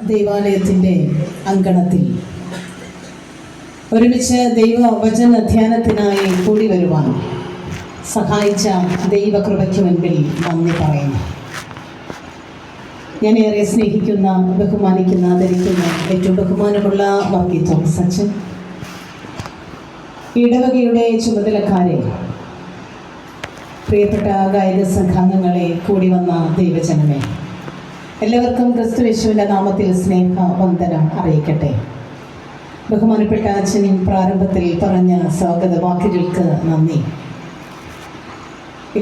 ദൈവാലയത്തിൻ്റെ അങ്കണത്തിൽ ഒരുമിച്ച് ദൈവവചന ധ്യാനത്തിനായി കൂടി വരുവാൻ സഹായിച്ച ദൈവകൃപയ്ക്ക് മുൻപിൽ നന്ദി പറയുന്നു. ഞാൻ ഏറെ സ്നേഹിക്കുന്ന, ബഹുമാനിക്കുന്ന, ആദരിക്കുന്ന ഏറ്റവും ബഹുമാനമുള്ള വർഗീസ് തോമസ് അച്ഛൻ, ഇടവകയുടെ ചുമതലക്കാരെ, പ്രിയപ്പെട്ട ഗായക സംഘാംഗങ്ങളെ, കൂടി വന്ന ദൈവജനമേ, എല്ലാവർക്കും ക്രിസ്തുയേശുവിൻ്റെ നാമത്തിൽ സ്നേഹവന്ദനം അറിയിക്കട്ടെ. ബഹുമാനപ്പെട്ട അച്ഛനും പ്രാരംഭത്തിൽ പറഞ്ഞ സ്വാഗത വാക്കുകൾക്ക് നന്ദി.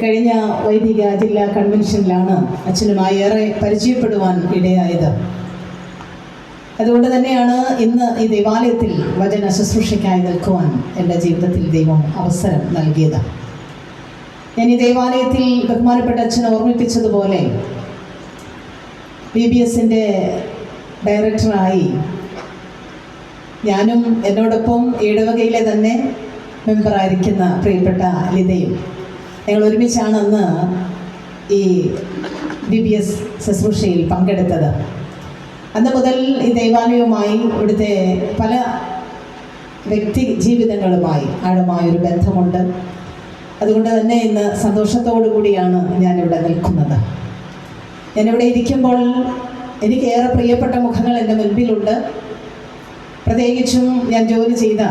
കഴിഞ്ഞ വൈദിക ജില്ലാ കൺവെൻഷനിലാണ് അച്ഛനുമായി ഏറെ പരിചയപ്പെടുവാൻ ഇടയായത്. അതുകൊണ്ട് തന്നെയാണ് ഇന്ന് ഈ ദേവാലയത്തിൽ വചന ശുശ്രൂഷയ്ക്കായി നിൽക്കുവാൻ എൻ്റെ ജീവിതത്തിൽ ദൈവം അവസരം നൽകിയത്. ഞാൻ ഈ ദേവാലയത്തിൽ ബഹുമാനപ്പെട്ട അച്ഛൻ ഓർമ്മിപ്പിച്ചതുപോലെ BBSൻ്റെ ഡയറക്ടറായി ഞാനും എന്നോടൊപ്പം ഇടവകയിലെ തന്നെ മെമ്പറായിരിക്കുന്ന പ്രിയപ്പെട്ട ലിതയും ഞങ്ങൾ ഒരുമിച്ചാണ് അന്ന് ഈ BBS ശുശ്രൂഷയിൽ പങ്കെടുത്തത്. അന്ന് മുതൽ ഈ ദേവാലയവുമായി ഇവിടുത്തെ പല വ്യക്തി ജീവിതങ്ങളുമായി ആഴമായൊരു ബന്ധമുണ്ട്. അതുകൊണ്ട് തന്നെ ഇന്ന് സന്തോഷത്തോടു കൂടിയാണ് ഞാനിവിടെ നിൽക്കുന്നത്. ഞാനിവിടെ ഇരിക്കുമ്പോൾ എനിക്കേറെ പ്രിയപ്പെട്ട മുഖങ്ങൾ എൻ്റെ മുൻപിലുണ്ട്. പ്രത്യേകിച്ചും ഞാൻ ജോലി ചെയ്ത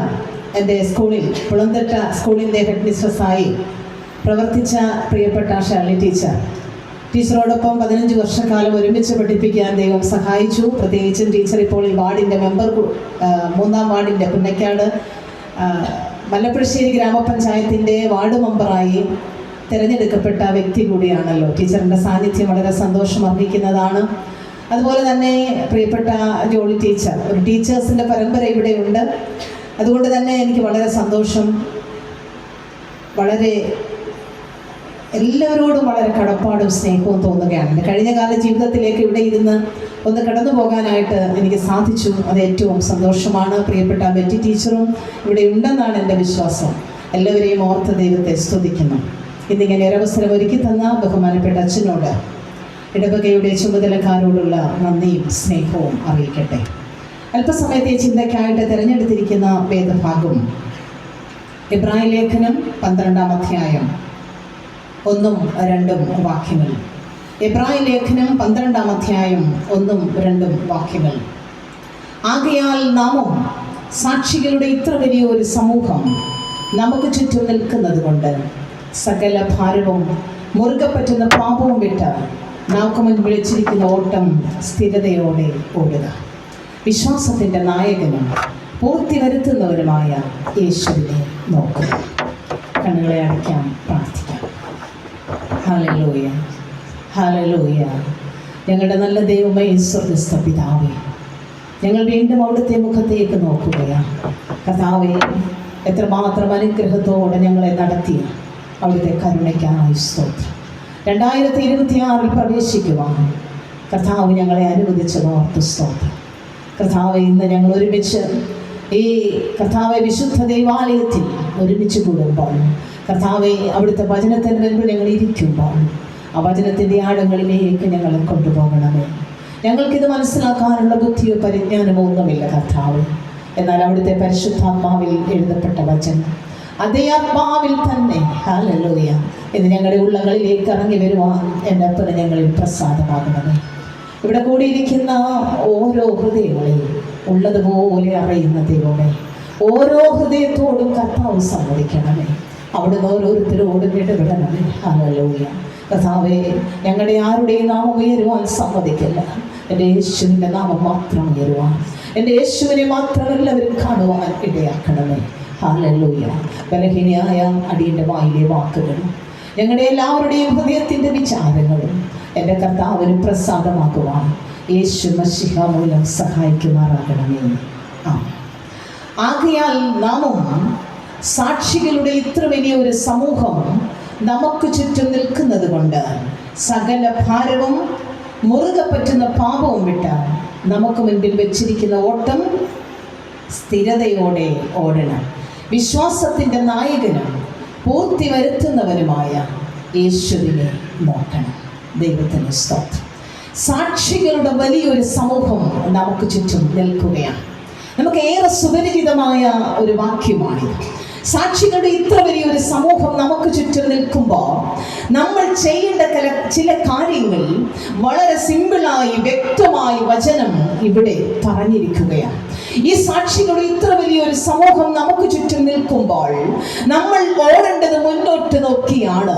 എൻ്റെ സ്കൂളിൽ, പുളന്തട്ട സ്കൂളിൻ്റെ ഹെഡ് മിസ്ട്രസ്സായി പ്രവർത്തിച്ച പ്രിയപ്പെട്ട ഷേർലി ടീച്ചറോടൊപ്പം 15 വർഷക്കാലം ഒരുമിച്ച് പഠിപ്പിക്കാൻ ദൈവം സഹായിച്ചു. പ്രത്യേകിച്ചും ടീച്ചർ ഇപ്പോൾ ഈ വാർഡിൻ്റെ മെമ്പർ, 3-ാം വാർഡിൻ്റെ പുന്നക്കാട് മല്ലപ്പുഴശ്ശേരി ഗ്രാമപഞ്ചായത്തിൻ്റെ വാർഡ് മെമ്പറായി തിരഞ്ഞെടുക്കപ്പെട്ട വ്യക്തി കൂടിയാണല്ലോ. ടീച്ചറിൻ്റെ സാന്നിധ്യം വളരെ സന്തോഷം അർഹിക്കുന്നതാണ്. അതുപോലെ തന്നെ പ്രിയപ്പെട്ട ജോളി ടീച്ചർ, ഒരു ടീച്ചേഴ്സിൻ്റെ പരമ്പര ഇവിടെയുണ്ട്. അതുകൊണ്ട് തന്നെ എനിക്ക് വളരെ സന്തോഷം, വളരെ എല്ലാവരോടും വളരെ കടപ്പാടും സ്നേഹവും തോന്നുകയാണ്. എൻ്റെ കഴിഞ്ഞ കാല ജീവിതത്തിലേക്ക് ഇവിടെ ഇരുന്ന് ഒന്ന് കടന്നു പോകാനായിട്ട് എനിക്ക് സാധിച്ചു. അത് ഏറ്റവും സന്തോഷമാണ്. പ്രിയപ്പെട്ട ബെറ്റി ടീച്ചറും ഇവിടെ ഉണ്ടെന്നാണ് എൻ്റെ വിശ്വാസം. എല്ലാവരെയും ഓർത്ത് ദൈവത്തെ സ്തുതിക്കുന്നു. ഇന്നിങ്ങനെ ഒരവസരം ഒരുക്കി തന്ന ബഹുമാനപ്പെട്ട അച്ഛനോട്, ഇടവകയുടെ ചുമതലക്കാരോടുള്ള നന്ദിയും സ്നേഹവും അറിയിക്കട്ടെ. അല്പസമയത്തെ ചിന്തയ്ക്കായിട്ട് തിരഞ്ഞെടുത്തിരിക്കുന്ന വേദഭാഗം എബ്രായ ലേഖനം 12-ാം അധ്യായം 1-2 വാക്യങ്ങൾ. എബ്രായ ലേഖനം 12-ാം അധ്യായം 1-2 വാക്യങ്ങൾ. ആകയാൽ നാമും സാക്ഷികളുടെ ഇത്ര വലിയൊരു സമൂഹം നമുക്ക് ചുറ്റും നിൽക്കുന്നത് കൊണ്ട് സകല ഭാരവും മുറുകെ പറ്റുന്ന പാപവും വിട്ട് നമുക്ക് മുൻപിൽ വിളിച്ചിരിക്കുന്ന ഓട്ടം സ്ഥിരതയോടെ ഓടുക. വിശ്വാസത്തിൻ്റെ നായകനും പൂർത്തി വരുത്തുന്നവരുമായ യേശുവിനെ നോക്കുക. കണ്ണുകളെ അടയ്ക്കാം, പ്രാർത്ഥിക്കാം. Hallelujah, hallelujah. ഞങ്ങളുടെ നല്ല ദൈവമേ, സ്വർഗ്ഗസ്ഥ പിതാവേ, ഞങ്ങൾ വീണ്ടും അവിടുത്തെ മുഖത്തേക്ക് നോക്കുകയാണ്. കർത്താവേ, എത്രമാത്രം അനുഗ്രഹത്തോടെ ഞങ്ങളെ നടത്തിയ അവിടുത്തെ കരുണയ്ക്കായി സ്തോത്രം. 2026 പ്രവേശിക്കുവാൻ കർത്താവ് ഞങ്ങളെ അനുവദിച്ചത് ഓർത്ത് സ്തോത്രം. കർത്താവ്, ഇന്ന് ഞങ്ങൾ ഒരുമിച്ച് ഈ കർത്താവെ വിശുദ്ധ ദൈവാലയത്തിൽ ഒരുമിച്ച് കൂടുമ്പോൾ, കർത്താവെ അവിടുത്തെ വചനത്തിന് മുൻപിൽ ഞങ്ങൾ ഇരിക്കുമ്പോൾ ആ വചനത്തിൻ്റെ ആഴങ്ങളിലേക്ക് ഞങ്ങളെ കൊണ്ടുപോകണമേ. ഞങ്ങൾക്കിത് മനസ്സിലാക്കാനുള്ള ബുദ്ധിയോ പരിജ്ഞാനമോ ഒന്നുമില്ല കർത്താവ്. എന്നാൽ അവിടുത്തെ പരിശുദ്ധാത്മാവിൽ എഴുതപ്പെട്ട വചനം അതേ ആത്മാവിൽ തന്നെ, ഹല്ലേലൂയ, ഇന്ന് ഞങ്ങളുടെ ഉള്ളങ്ങളിലേക്ക് ഇറങ്ങി വരുവാൻ എൻ്റെ അപ്പന് ഞങ്ങളിൽ പ്രസാദമാകണമേ. ഇവിടെ കൂടിയിരിക്കുന്ന ഓരോ ഹൃദയങ്ങളെയും ഉള്ളതുപോലെ അറിയുന്ന ദൈവമേ, ഓരോ ഹൃദയത്തോടും കർത്താവ് സമ്മതിക്കണമേ. അവിടുന്ന് ഓരോരുത്തരോടും ഇടപെടണമേ. ഹല്ലേലൂയ. കർത്താവേ, ഞങ്ങളുടെ ആരുടെയും നാമം ഉയരുവാൻ സമ്മതിക്കില്ല. എൻ്റെ യേശുവിൻ്റെ നാമം മാത്രം ഉയരുവാൻ, എൻ്റെ യേശുവിനെ മാത്രം എല്ലാവരും കാണുവാൻ ഇടയാക്കണമേ. ഹല്ലേലൂയ. ബലഹീനയായ അടിയൻ്റെ വായിലെ വാക്കുകളും ഞങ്ങളുടെ എല്ലാവരുടെയും ഹൃദയത്തിൻ്റെ വിചാരങ്ങളും എൻ്റെ കർത്താവിന് പ്രസാദമാക്കുവാൻ യേശു മശിഹ മൂലം സഹായിക്കുമാറാകണമേ. ആകയാൽ നാമും സാക്ഷികളുടെ ഇത്ര വലിയൊരു സമൂഹം നമുക്ക് ചുറ്റും നിൽക്കുന്നത് കൊണ്ട് സകല ഭാരവും മുറുകെ പറ്റുന്ന പാപവും വിട്ട് നമുക്ക് മുൻപിൽ വെച്ചിരിക്കുന്ന ഓട്ടം സ്ഥിരതയോടെ ഓടണം. വിശ്വാസത്തിൻ്റെ നായകനും പൂർത്തി വരുത്തുന്നവനുമായ യേശുവിനെ നോക്കണം. ദൈവത്തിന് സ്തോത്രം. സാക്ഷികളുടെ വലിയൊരു സമൂഹം നമുക്ക് ചുറ്റും നിൽക്കുകയാണ്. നമുക്ക് ഏറെ സുപരിചിതമായ ഒരു വാക്യമാണിത്. സാക്ഷികളുടെ ഇത്ര വലിയൊരു സമൂഹം നമുക്ക് ചുറ്റും നിൽക്കുമ്പോൾ നമ്മൾ ചെയ്യേണ്ട ചില കാര്യങ്ങൾ വളരെ സിമ്പിളായി വ്യക്തമായി വചനം ഇവിടെ പറഞ്ഞിരിക്കുകയാണ്. ഈ സാക്ഷികളുടെ ഇത്ര വലിയൊരു സമൂഹം നമുക്ക് ചുറ്റും നിൽക്കുമ്പോൾ നമ്മൾ ഓടേണ്ടത് മുന്നോട്ട് നോക്കിയാണ്.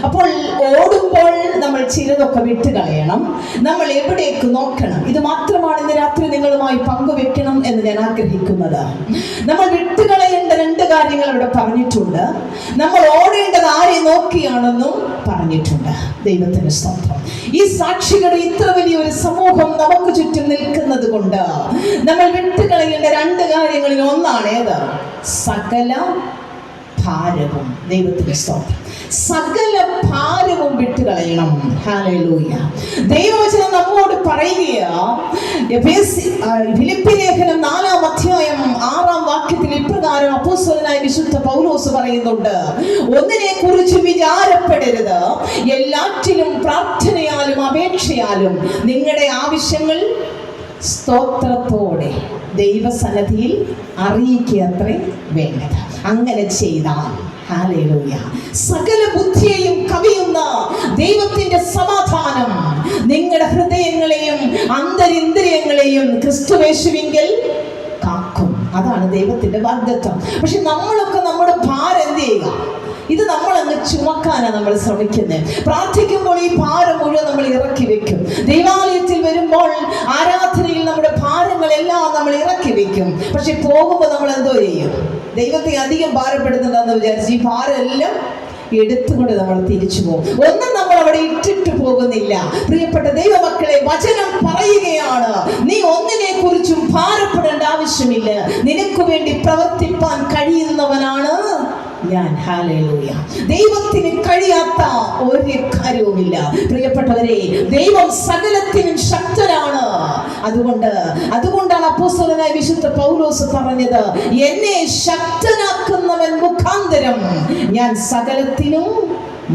അപ്പോൾ ഓടുമ്പോൾ നമ്മൾ ചിലതൊക്കെ വിട്ടുകളയണം. നമ്മൾ എവിടേക്ക് നോക്കണം? ഇത് മാത്രമാണ് ഇന്ന് രാത്രി നിങ്ങളുമായി പങ്കുവെക്കണം എന്ന് ഞാൻ ആഗ്രഹിക്കുന്നത്. നമ്മൾ വിട്ടുകളയേണ്ട രണ്ട് കാര്യങ്ങൾ അവിടെ പറഞ്ഞിട്ടുണ്ട്. നമ്മൾ ഓടേണ്ടത് ആരെ നോക്കിയാണെന്നും പറഞ്ഞിട്ടുണ്ട്. ദൈവത്തിന് സ്തോത്രം. ഈ സാക്ഷികളുടെ ഇത്ര വലിയൊരു സമൂഹം നമുക്ക് ചുറ്റും നിൽക്കുന്നത് കൊണ്ട് നമ്മൾ വിട്ടുകളയേണ്ട രണ്ട് കാര്യങ്ങളിൽ ഒന്നാണ് ഏത്? സകല ഭാരവും. ദൈവത്തിന്റെ സ്തോത്രം. സകല ഭാരവും വിട്ടുകളയണം. ഹല്ലേലൂയ. ദൈവവചനം നമ്മോട് പറയുകയാ, ഫിലിപ്പി ലേഖനം 4-ാം അധ്യായം 6-ാം വാക്യത്തിൽ ഇപ്രകാരം അപ്പോസ്തലനായ വിശുദ്ധ പൗലോസ് പറയുന്നുണ്ട്, ഒന്നിനെ കുറിച്ച് വിചാരപ്പെടരുത്, എല്ലാറ്റിലും പ്രാർത്ഥനയാലും അപേക്ഷയാലും നിങ്ങളുടെ ആവശ്യങ്ങൾ സ്തോത്രത്തോടെ ദൈവസന്നിധിയിൽ അറിയിക്കത്രേ വേണ്ടത്. അങ്ങനെ ചെയ്താൽ ഹല്ലേലൂയ സകല ബുദ്ധിയെയും കവിയുന്ന ദൈവത്തിന്റെ സമാധാനം നിങ്ങളുടെ ഹൃദയങ്ങളെയും അന്തരിന്ദ്രിയങ്ങളെയും ക്രിസ്തുയേശുവിങ്കൽ കാക്കും. അതാണ് ദൈവത്തിന്റെ വാഗ്ദത്തം. പക്ഷെ നമ്മളൊക്കെ നമ്മുടെ ഭാരം എന്ത് ചെയ്യുക? ഇത് നമ്മളങ്ങ് ചുമക്കാനാണ് നമ്മൾ ശ്രമിക്കുന്നത്. പ്രാർത്ഥിക്കുമ്പോൾ ഈ ഭാരം മുഴുവൻ നമ്മൾ ഇറക്കി വെക്കും. ദൈവാലയത്തിൽ വരുമ്പോൾ ആരാധനയിൽ നമ്മുടെ ഭാരങ്ങളെല്ലാം നമ്മൾ ഇറക്കി വെക്കും. പക്ഷെ പോകുമ്പോൾ നമ്മൾ എന്തോ ചെയ്യും? ദൈവത്തെ അധികം ഭാരപ്പെടുന്നുണ്ടെന്ന് വിചാരിച്ച് ഈ ഭാരം എല്ലാം എടുത്തുകൊണ്ട് നമ്മൾ തിരിച്ചു പോകും. ഒന്നും നമ്മൾ അവിടെ ഇട്ടിട്ട് പോകുന്നില്ല. പ്രിയപ്പെട്ട ദൈവമക്കളെ, വചനം പറയുകയാണ്, നീ ഒന്നിനെ കുറിച്ചും ഭാരപ്പെടേണ്ട ആവശ്യമില്ല. നിനക്ക് വേണ്ടി പ്രവർത്തിപ്പാൻ കഴിയുന്നവനാണ് ഞാൻ. ഹല്ലേലൂയ. ദൈവത്തിന് കഴിയാത്ത ഒരു കാര്യവുമില്ല. പ്രിയപ്പെട്ടവരെ, ദൈവം സകലത്തിനും ശക്തനാണ്. അതുകൊണ്ടാണ് അപ്പോസ്തലനായ വിശുദ്ധ പൗലോസ് പറഞ്ഞത്, എന്നെ ശക്തനാക്കുന്നവൻ മുഖാന്തരം ഞാൻ സകലത്തിനും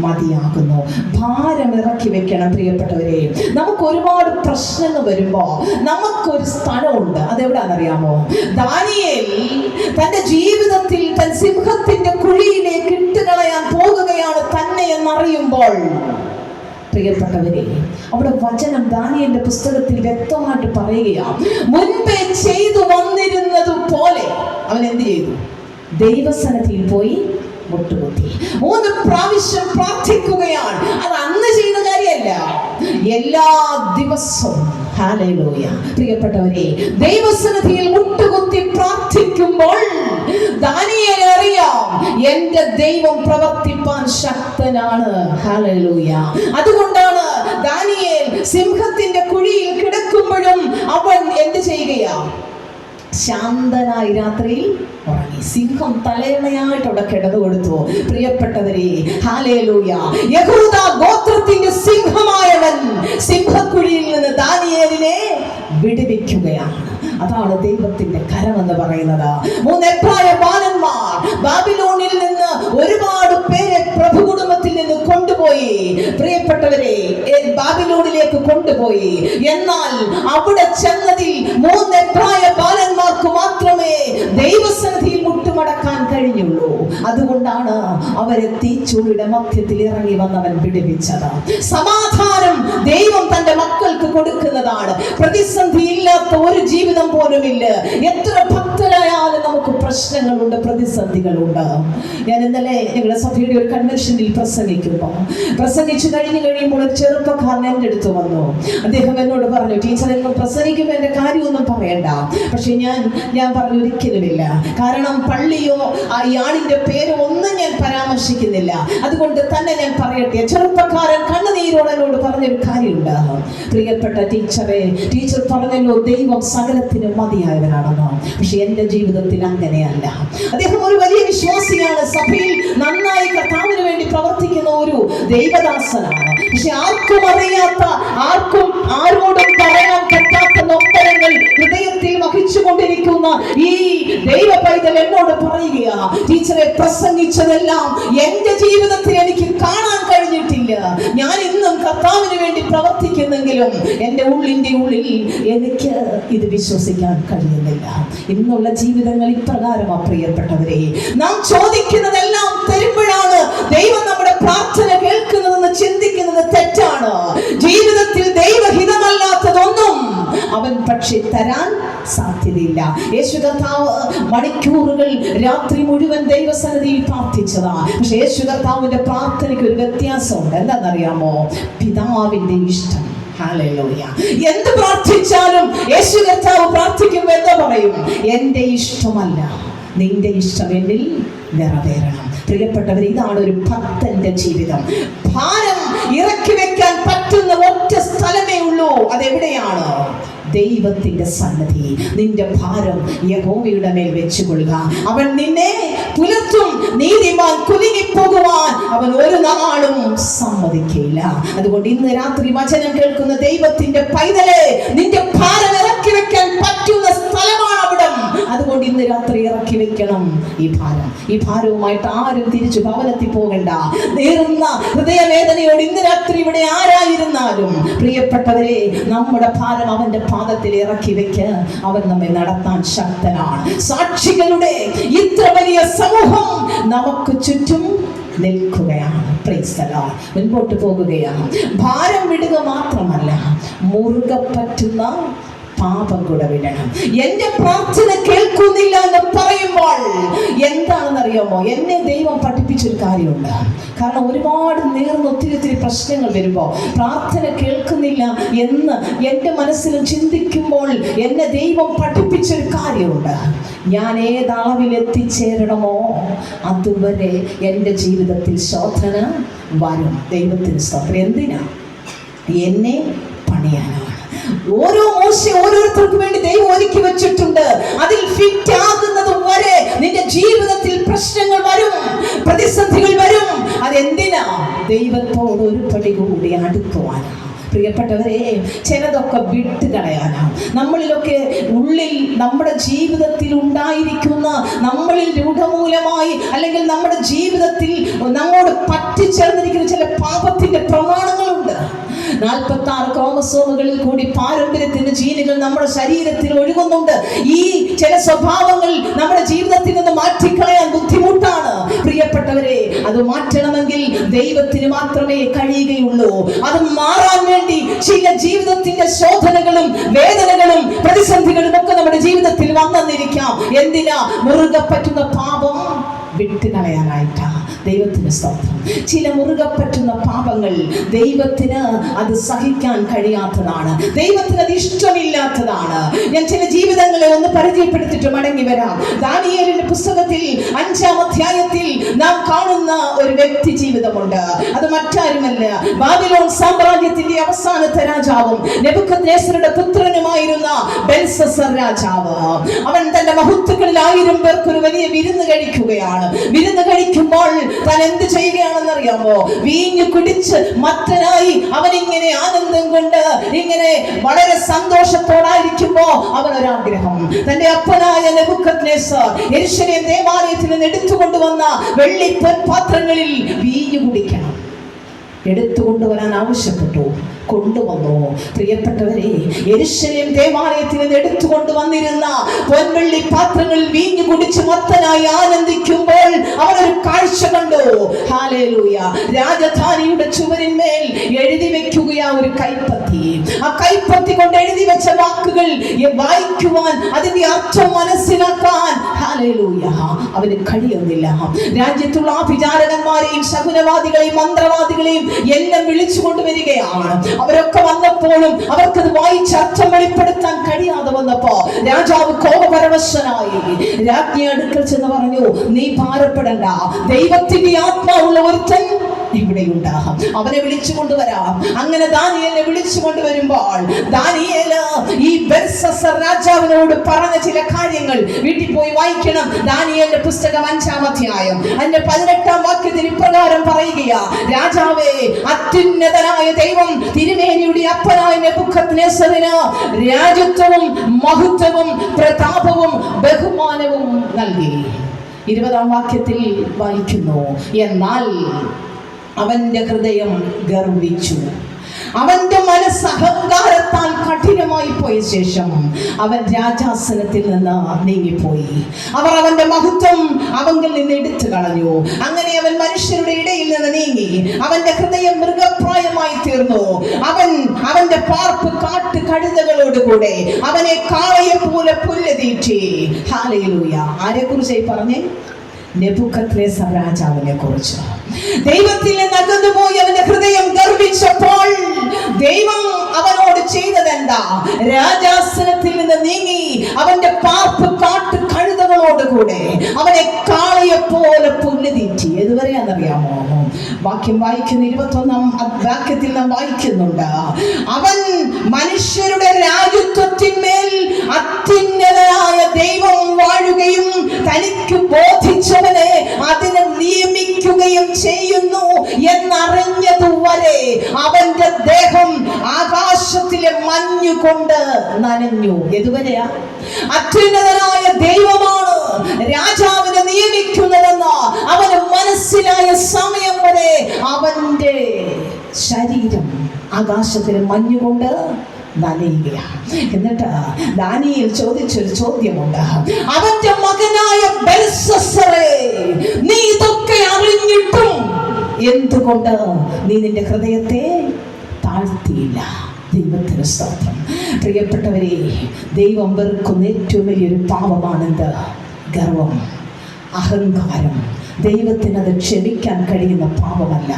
മതിയാകുന്നു. ഭാരം ഇറക്കി വെക്കണം. പ്രിയപ്പെട്ടവരെ, നമുക്ക് ഒരുപാട് പ്രശ്നങ്ങൾ വരുമ്പോ നമുക്കൊരു സ്ഥലമുണ്ട്. അതെവിടാന്നറിയാമോ? ദാനിയേൽ തന്റെ ജീവിതത്തിൽ തൻ സിംഹത്തിന്റെ കുഴിയിലേക്ക് ഇട്ടുകളയാൻ പോകുകയാണ് തന്നെ എന്നറിയുമ്പോൾ, പ്രിയപ്പെട്ടവരെ, അവിടെ വചനം ദാനിയേലിന്റെ പുസ്തകത്തിൽ വ്യക്തമായിട്ട് പറയുകയാണ്, മുൻപേ ചെയ്തു വന്നിരുന്നത് പോലെ അവൻ എന്ത് ചെയ്തു? ദൈവസന്നിധിയിൽ പോയി മുട്ടുകുത്തി 3 പ്രാവശ്യം പ്രാർത്ഥിക്കുകയാണ്. അത് അന്ന് ചെയ്ത കാര്യമല്ല, എല്ലാ ദിവസവും. ഹല്ലേലൂയ. പ്രിയപ്പെട്ടവരെ, ദൈവസന്നിധിയിൽ മുട്ടുകുത്തി പ്രാർത്ഥിക്കുമ്പോൾ ദാനിയേൽ അറിയാം, എന്റെ ദൈവം പ്രവർത്തിപ്പാൻ ശക്തനാണ്. ഹല്ലേലൂയ. അതുകൊണ്ടാണ് ദാനിയേൽ സിംഹത്തിന്റെ കുഴിയിൽ കിടക്കുമ്പോഴും അവൻ എന്ത് ചെയ്യുകയാ? ശാന്തനായി രാത്രിയിൽ ഉറങ്ങി. സിംഹം തലയണയായിട്ട് അവിടെ കിടന്നു കൊടുത്തു. പ്രിയപ്പെട്ടവരെ, ഹല്ലേലൂയ. യഹൂദ ഗോത്രത്തിന്റെ സിംഹമായവൻ സിംഹക്കുഴിയിൽ നിന്ന് ദാനിയേലിനെ വിടുവിക്കുകയാണ്. അതാണ് ദൈവത്തിന്റെ കരമെന്ന് പറയുന്നത്. 3 എബ്രായ ബാലന്മാർ ബാബിലോണിൽ നിന്ന് ഒരുപാട് പേരെ പ്രഭു കുടുംബത്തിൽ നിന്ന് കൊണ്ടുപോയി. പ്രിയപ്പെട്ടവരെ, ബാബിലോണിലേക്ക് കൊണ്ടുപോയി. എന്നാൽ അവിടെ ചെന്നതിൽ 3 എബ്രായ ബാലന്മാർക്ക് മാത്രമേ ദൈവസന്നിധിയിൽ മുട്ടുമടക്കാൻ കഴിഞ്ഞുള്ളൂ. അതുകൊണ്ടാണ് അവരെ തീച്ചൂടിയുടെ മധ്യത്തിൽ ഇറങ്ങി വന്നവൻ വിടുവിച്ചത്. സമാധാനം ദൈവം തന്റെ മക്കൾക്ക് കൊടുക്കുന്നതാണ്. പ്രതിസന്ധി ഇല്ലാത്ത ഒരു ജീവിതം പോലുമില്ല. എത്ര ഭക്തരായാലും നമുക്ക് പ്രശ്നങ്ങളുണ്ട്, പ്രതിസന്ധികളുണ്ട്. ഞാൻ ഇന്നലെ ഞങ്ങളുടെ സഭയുടെ ഒരു കൺവെൻഷനിൽ പ്രസംഗിച്ചു കഴിയുമ്പോൾ ഒരു ചെറുപ്പക്കാരൻ എൻ്റെ അടുത്ത് വന്നു. അദ്ദേഹം എന്നോട് പറഞ്ഞു, ടീച്ചർ എന്നും പ്രസംഗിക്കുമ്പോൾ എൻ്റെ കാര്യമൊന്നും പറയണ്ട. പക്ഷെ ഞാൻ പറഞ്ഞു, ഒരിക്കലുമില്ല. കാരണം പള്ളിയോ ഈ ആളിന്റെ പേരോ ഒന്നും ഞാൻ പരാമർശിക്കുന്നില്ല. അതുകൊണ്ട് തന്നെ ഞാൻ പറയട്ടെ. ചെറുപ്പക്കാരൻ കണ്ണുനീരോടെ എന്നോട് പറഞ്ഞൊരു കാര്യമുണ്ട്. പ്രിയപ്പെട്ട ടീച്ചറെ, ടീച്ചർ പറഞ്ഞല്ലോ ദൈവം സകലത്തിനും മതിയായവനാണെന്നോ. പക്ഷെ എൻ്റെ ജീവിതത്തിൽ അങ്ങനെയല്ല. അദ്ദേഹം ഒരു വലിയ വിശ്വാസിയാണ്. സഭയിൽ നന്നായി കർത്താവിന് വേണ്ടി പ്രവർത്തിക്കുന്ന ഒരു ദൈവദാസനാണ്. പക്ഷെ ആർക്കും അറിയാത്ത, ആരോടും പറയാൻ പറ്റാത്ത നൊമ്പരങ്ങൾ ഹൃദയത്തിൽ വഹിച്ചുകൊണ്ടിരിക്കുന്ന ഈ ദൈവ പൈതൽ എന്നോട് പറയുക, ടീച്ചറെ, പ്രസംഗിച്ചതെല്ലാം എൻ്റെ ജീവിതത്തിൽ എനിക്ക് കാണാൻ കഴിഞ്ഞിട്ടില്ല. ഞാൻ ഇന്നും കർത്താവിന് വേണ്ടി പ്രവർത്തിക്കുന്നെങ്കിലും എൻ്റെ ഉള്ളിൻ്റെ ഉള്ളിൽ എനിക്ക് ഇത് വിശ്വസിക്കാൻ കഴിയുന്നില്ല. ഇന്നുള്ള ജീവിതങ്ങൾ ഇപ്രകാരമാ പ്രിയപ്പെട്ടവരെ. നാം ചോദിക്കുന്നതെല്ലാം തരുമ്പോഴാണ് ദൈവം നമ്മുടെ പ്രാർത്ഥന കേൾക്കുന്നതെന്ന് ചിന്തിക്കുന്നത് തെറ്റാണ്. ജീവിതത്തിൽ ദൈവഹിതമല്ലാത്തതൊന്നും അവൻ പക്ഷെ തരാൻ സാധ്യതയില്ല. യേശു കർത്താവ് മണിക്കൂറുകൾ രാത്രി മുഴുവൻ ദൈവസന്നിധിയിൽ പ്രാർത്ഥിച്ചതാണ്. പക്ഷെ യേശു കർത്താവിന്റെ പ്രാർത്ഥനയ്ക്ക് ഒരു വ്യത്യാസമുണ്ട്. എന്താണെന്നറിയാമോ? പിതാവിന്റെ ഇഷ്ടം. ഹല്ലേലൂയ. എന്ത് പ്രാർത്ഥിച്ചാലും യേശു കർത്താവ് പ്രാർത്ഥിക്കുമ്പോൾ എന്താ പറയും? എൻ്റെ ഇഷ്ടമല്ല, നിന്റെ ഇഷ്ടം എന്നിൽ നിറവേറണം. പ്രിയപ്പെട്ടവർ, ഇതാണ് ഒരു ഭക്തന്റെ ജീവിതം. ഭാരം ഇറക്കി വെക്കാൻ പറ്റുന്ന ഒറ്റ സ്ഥലമേ ഉള്ളൂ. അതെവിടെയാണ്? ദൈവത്തിന്റെ സന്നിധി. നിന്റെ ഭാരം യഹോവയുടെ മേൽ വെച്ചുകൊള്ളുക. അവൻ നിന്നെ പുലർത്തും. നീതിമാൻ കുലുങ്ങിപ്പോകുവാൻ അവൻ ഒരു നാളും സമ്മതിക്കില്ല. അതുകൊണ്ട് ഇന്ന് രാത്രി വചനം കേൾക്കുന്ന ദൈവത്തിന്റെ പൈതലേ, നിന്റെ ഭാരം ഇറക്കി വെക്കാൻ പറ്റുന്ന സ്ഥലമാണ് അവിടം. അതുകൊണ്ട് ഇന്ന് രാത്രി ഇറക്കി വെക്കണം ഈ ഭാരം. ഈ ഭാരവുമായിട്ട് ആരും തിരിച്ചു ഭവനത്തിൽ പോകണ്ട. നേരുന്ന ഹൃദയവേദനയോട് ഇന്ന് രാത്രി ഇവിടെ ആരായിരുന്നാലും പ്രിയപ്പെട്ടവരെ, നമ്മുടെ ഭാരം അവന്റെ പാദത്തിൽ ഇറക്കി വെക്ക്. അവൻ നമ്മെ നടത്താൻ ശക്തനാണ്. സാക്ഷികളുടെ ഇത്ര വലിയ സമൂഹം നമുക്ക് ചുറ്റും നിൽക്കുകയാണ്. Price the Lord. മുൻപോട്ട് പോകുകയാണ്. ഭാരം വിടുക മാത്രമല്ല, മുറുകെ പറ്റുന്ന പാപം കൂടെ വിടണം. എന്റെ പ്രാർത്ഥന കേൾക്കുന്നില്ല എന്ന് പറയുമ്പോൾ എന്താണെന്നറിയാമോ? എന്നെ ദൈവം പഠിപ്പിച്ചൊരു കാര്യമുണ്ട്. കാരണം ഒരുപാട് നേർന്ന് ഒത്തിരി പ്രശ്നങ്ങൾ വരുമ്പോൾ പ്രാർത്ഥന കേൾക്കുന്നില്ല എന്ന് എൻ്റെ മനസ്സിലും ചിന്തിക്കുമ്പോൾ എന്നെ ദൈവം പഠിപ്പിച്ചൊരു കാര്യമുണ്ട്. ഞാൻ ഏതളവിൽ എത്തിച്ചേരണമോ അതുവരെ എൻ്റെ ജീവിതത്തിൽ ശോധന വരും. ദൈവത്തിന് സ്തോത്രം. എന്തിനാ? എന്നെ പണിയാനാണ്. ഓരോ മോശ ഓരോരുത്തർക്ക് വേണ്ടി ദൈവം ഒരുക്കി വെച്ചിട്ടുണ്ട്. അതിൽ ഫിറ്റ് ആകുന്നത് വരെ നിന്റെ ജീവിതത്തിൽ പ്രശ്നങ്ങൾ വരും, പ്രതിസന്ധികൾ വരും. അതെന്തിനാ? ദൈവത്തോട് ഒരു പടി കൂടി അടുക്കുവാനാണ്. പ്രിയപ്പെട്ടവരെ, ചിലതൊക്കെ വിട്ട് കളയാനാണ്. നമ്മളിലൊക്കെ ഉള്ളിൽ നമ്മുടെ ജീവിതത്തിൽ ഉണ്ടായിരിക്കുന്ന, നമ്മളിൽ രൂഢമൂലമായി അല്ലെങ്കിൽ നമ്മുടെ ജീവിതത്തിൽ നമ്മോട് പറ്റിച്ചേർന്നിരിക്കുന്ന ചില പാപത്തിന്റെ പ്രമാണങ്ങളുണ്ട്. 46 ക്രോമസോമുകളിൽ കൂടി പാരമ്പര്യത്തിന്റെ ജീനുകൾ നമ്മുടെ ശരീരത്തിൽ ഒഴുകുന്നുണ്ട്. ഈ ചില സ്വഭാവങ്ങൾ നമ്മുടെ ജീവിതത്തിൽ നിന്ന് മാറ്റിക്കളയാൻ ബുദ്ധിമുട്ടാണ്. പ്രിയപ്പെട്ടവരെ, അത് മാറ്റണമെങ്കിൽ ദൈവത്തിന് മാത്രമേ കഴിയുകയുള്ളൂ. അത് മാറാൻ വേണ്ടി ചില ജീവിതത്തിന്റെ ശോധനകളും വേദനകളും പ്രതിസന്ധികളും ഒക്കെ നമ്മുടെ ജീവിതത്തിൽ വന്നെന്നിരിക്കാം. എന്തിനാ? മുറുകെ പറ്റുന്ന പാപം വിട്ടുകളയാനായിട്ടാ. ദൈവത്തിന് സ്തോത്രം. ചില മുറുകെ പറ്റുന്ന പാപങ്ങൾ ദൈവത്തിന് അത് സഹിക്കാൻ കഴിയാത്തതാണ്. ദൈവത്തിന് അത് ഇഷ്ടമില്ലാത്തതാണ്. ഞാൻ ചില ജീവിതങ്ങളെ ഒന്ന് പരിചയപ്പെടുത്തിട്ട് മടങ്ങി വരാം. ദാനിയേലിന്റെ പുസ്തകത്തിൽ 5-ാം അധ്യായത്തിൽ നാം കാണുന്ന ഒരു വ്യക്തി ജീവിതമുണ്ട്. അത് മറ്റാരുമല്ല, ബാബിലോൺ സാമ്രാജ്യത്തിന്റെ അവസാനത്തെ രാജാവും നെബൂഖദ്നേസരുടെ പുത്രനുമായിരുന്ന ബെൽഷസ്സർ രാജാവ്. അവൻ തന്റെ മഹത്തുക്കളിൽ 1000 പേർക്ക് ഒരു വലിയ വിരുന്ന് കഴിക്കുകയാണ്. വിരുന്ന് കഴിക്കുമ്പോൾ താൻ എന്ത് ചെയ്യുകയാണെന്ന് അറിയാമോ? വീഞ്ഞു കുടിച്ച് മത്തനായി അവൻ ഇങ്ങനെ ആനന്ദം കൊണ്ട് ഇങ്ങനെ വളരെ സന്തോഷത്തോടായിരിക്കുമ്പോ അവനൊരാഗ്രഹം. തന്റെ അപ്പനായ നെബൂഖദ്നേസർ യെരൂശലേം ദേവാലയത്തിൽ നിന്ന് എടുത്തുകൊണ്ടുവന്ന വെള്ളി പാത്രങ്ങളിൽ വീഞ്ഞു കുടിക്കണം. എടുത്തുകൊണ്ടുവരാൻ ആവശ്യപ്പെട്ടു. കൊണ്ടുവന്നു. പ്രിയപ്പെട്ടവരെ, യെരൂശലേം ദേവാലയത്തിൽ നിന്ന് എടുത്തുകൊണ്ടുവന്നിരുന്ന പൊൻവെള്ളി പാത്രങ്ങളിൽ വീഞ്ഞു കുടിച്ച് മത്തനായി ആനന്ദിക്കുമ്പോൾ അവനൊരു കാഴ്ച കണ്ടു. ഹല്ലേലൂയ. രാജധാനിയുടെ ചുവരിന്മേൽ എഴുതി വെക്കുകയാ ഒരു കൈപ്പത്തി. ആ കൈപ്പത്തി കൊണ്ട് എഴുതി വെച്ച വാക്കുകൾ വായിക്കുവാൻ, അതിന്റെ അർത്ഥം മനസ്സിലാക്കാൻ ഹല്ലേലൂയ അവന് കഴിയുന്നില്ല. രാജ്യത്തുള്ള ആഭിചാരകന്മാരെയും ശകുനവാദികളെയും മന്ത്രവാദികളെയും എല്ലാം വിളിച്ചു കൊണ്ടുവരികയാണ്. അവരൊക്കെ വന്നപ്പോഴും അവർക്കത് വായിച്ച് അർത്ഥം വെളിപ്പെടുത്താൻ കഴിയാതെ വന്നപ്പോ രാജാവ് കോപപരവശനായി രാജ്ഞി അടുക്കൽ ചെന്ന് പറഞ്ഞു, നീ ഭാരപ്പെടണ്ട, ദൈവത്തിന്റെ ആത്മാവുള്ള ഒരുത്തൻ ഇവിടെയുണ്ട്, അവനെ വിളിച്ചു കൊണ്ടുവരാം. അങ്ങനെ ദാനിയേലിനെ വിളിച്ചു കൊണ്ടുവരുമ്പോൾ ദാനിയേല് ഈ ബെൽഷസ്സർ രാജാവിനോട് പറഞ്ഞ ചില കാര്യങ്ങൾ വീട്ടിൽ പോയി വായിക്കണം. ദാനിയേലിന്റെ പുസ്തകം 5-ാം അധ്യായം അതിന്റെ 18-ാം വാക്യത്തിൽ ഇപ്രകാരം പറയുകയാ, രാജാവേ, അത്യുന്നതനായ ദൈവം തിരുമേനിയുടെ അപ്പനായ നെബൂഖദ്നേസറിന് രാജ്യത്വവും മഹത്വവും പ്രതാപവും ബഹുമാനവും നൽകി. 20-ാം വാക്യത്തിൽ വായിക്കുന്നു, എന്നാൽ അവന്റെ ഹൃദയം ഗർവിച്ചു, അവന്റെ മനസ്സ് അഹങ്കാരത്താൽ കഠിനമായി പോയ ശേഷം അവൻ രാജാസനത്തിൽ നിന്ന് നീങ്ങിപ്പോയി. അവർ അവന്റെ മഹത്വം അവങ്കിൽ നിന്ന് എടുത്തു കളഞ്ഞു. അങ്ങനെ അവൻ മനുഷ്യരുടെ ഇടയിൽ നിന്ന് നീങ്ങി. അവന്റെ ഹൃദയം മൃഗപ്രായമായി തീർന്നു. അവന്റെ പാർപ്പ് കാട്ടു കഴുതകളോടുകൂടെ അവനെ കാളയെ പോലെ പുല്ല് തീറ്റി. ഹല്ലേലൂയ. ആരെ കുറിച്ചായി പറഞ്ഞേ? നെബൂഖദ്നേസർ രാജാവിനെ കുറിച്ച്. ദൈവത്തിൽ നിന്ന് അകന്നുപോയി അവന്റെ ഹൃദയം ഗർവിച്ചപ്പോൾ ദൈവം അവനോട് ചെയ്തതെന്താ? രാജാസനത്തിൽ നിന്ന് നീങ്ങി അവന്റെ പാർപ്പ് കാട്ടു കഴുതകളോടുകൂടെ അവനെ കാളയെ പോലെ പുല്ല് തീറ്റി. ഏതുവരെയാണെന്നറിയാമോ? വാക്യം വായിക്കുന്ന 21-ാം വാക്യത്തിൽ നാം വായിക്കുന്നുണ്ട്, അവൻ മനുഷ്യരുടെ രാജത്വത്തിന്മേൽ അത്യുന്നതനായ ദൈവം വാഴുകയും തനിക്ക് ബോധിച്ചവനെ അതിനെ നിയമിക്കുകയും ചെയ്യുന്നു എന്നറിഞ്ഞതുവരെ അവന്റെ ദേഹം ആകാശത്തിലെ മഞ്ഞുകൊണ്ട് നനഞ്ഞു. ഏതുവരെയാ? അത്യുന്നതനായ ദൈവമാണ് രാജാവിനെ നിയമിക്കുന്നതെന്ന് അവന് മനസ്സിലായ സമയം വരെ അവന്റെ ശരീരം ആകാശത്തിലെ മഞ്ഞുകൊണ്ട് നനയുകയാണ്. എന്നിട്ട് ദാനിയേൽ ചോദിച്ചൊരു ചോദ്യമുണ്ട്. അവന്റെ മകനായ ബെൽശസ്സറേ, നീ ഇതൊക്കെ അറിഞ്ഞിട്ടും എന്തുകൊണ്ട് നീ നിന്റെ ഹൃദയത്തെ താഴ്ത്തിയില്ല? ദൈവത്തിന് സ്തോത്രം. പ്രിയപ്പെട്ടവരെ, ദൈവം വെറുക്കുന്ന ഏറ്റവും വലിയൊരു പാപമാണെന്ത്? ഗർവം, അഹങ്കാരം. ദൈവത്തിന് അത് ക്ഷമിക്കാൻ കഴിയുന്ന പാപമല്ല.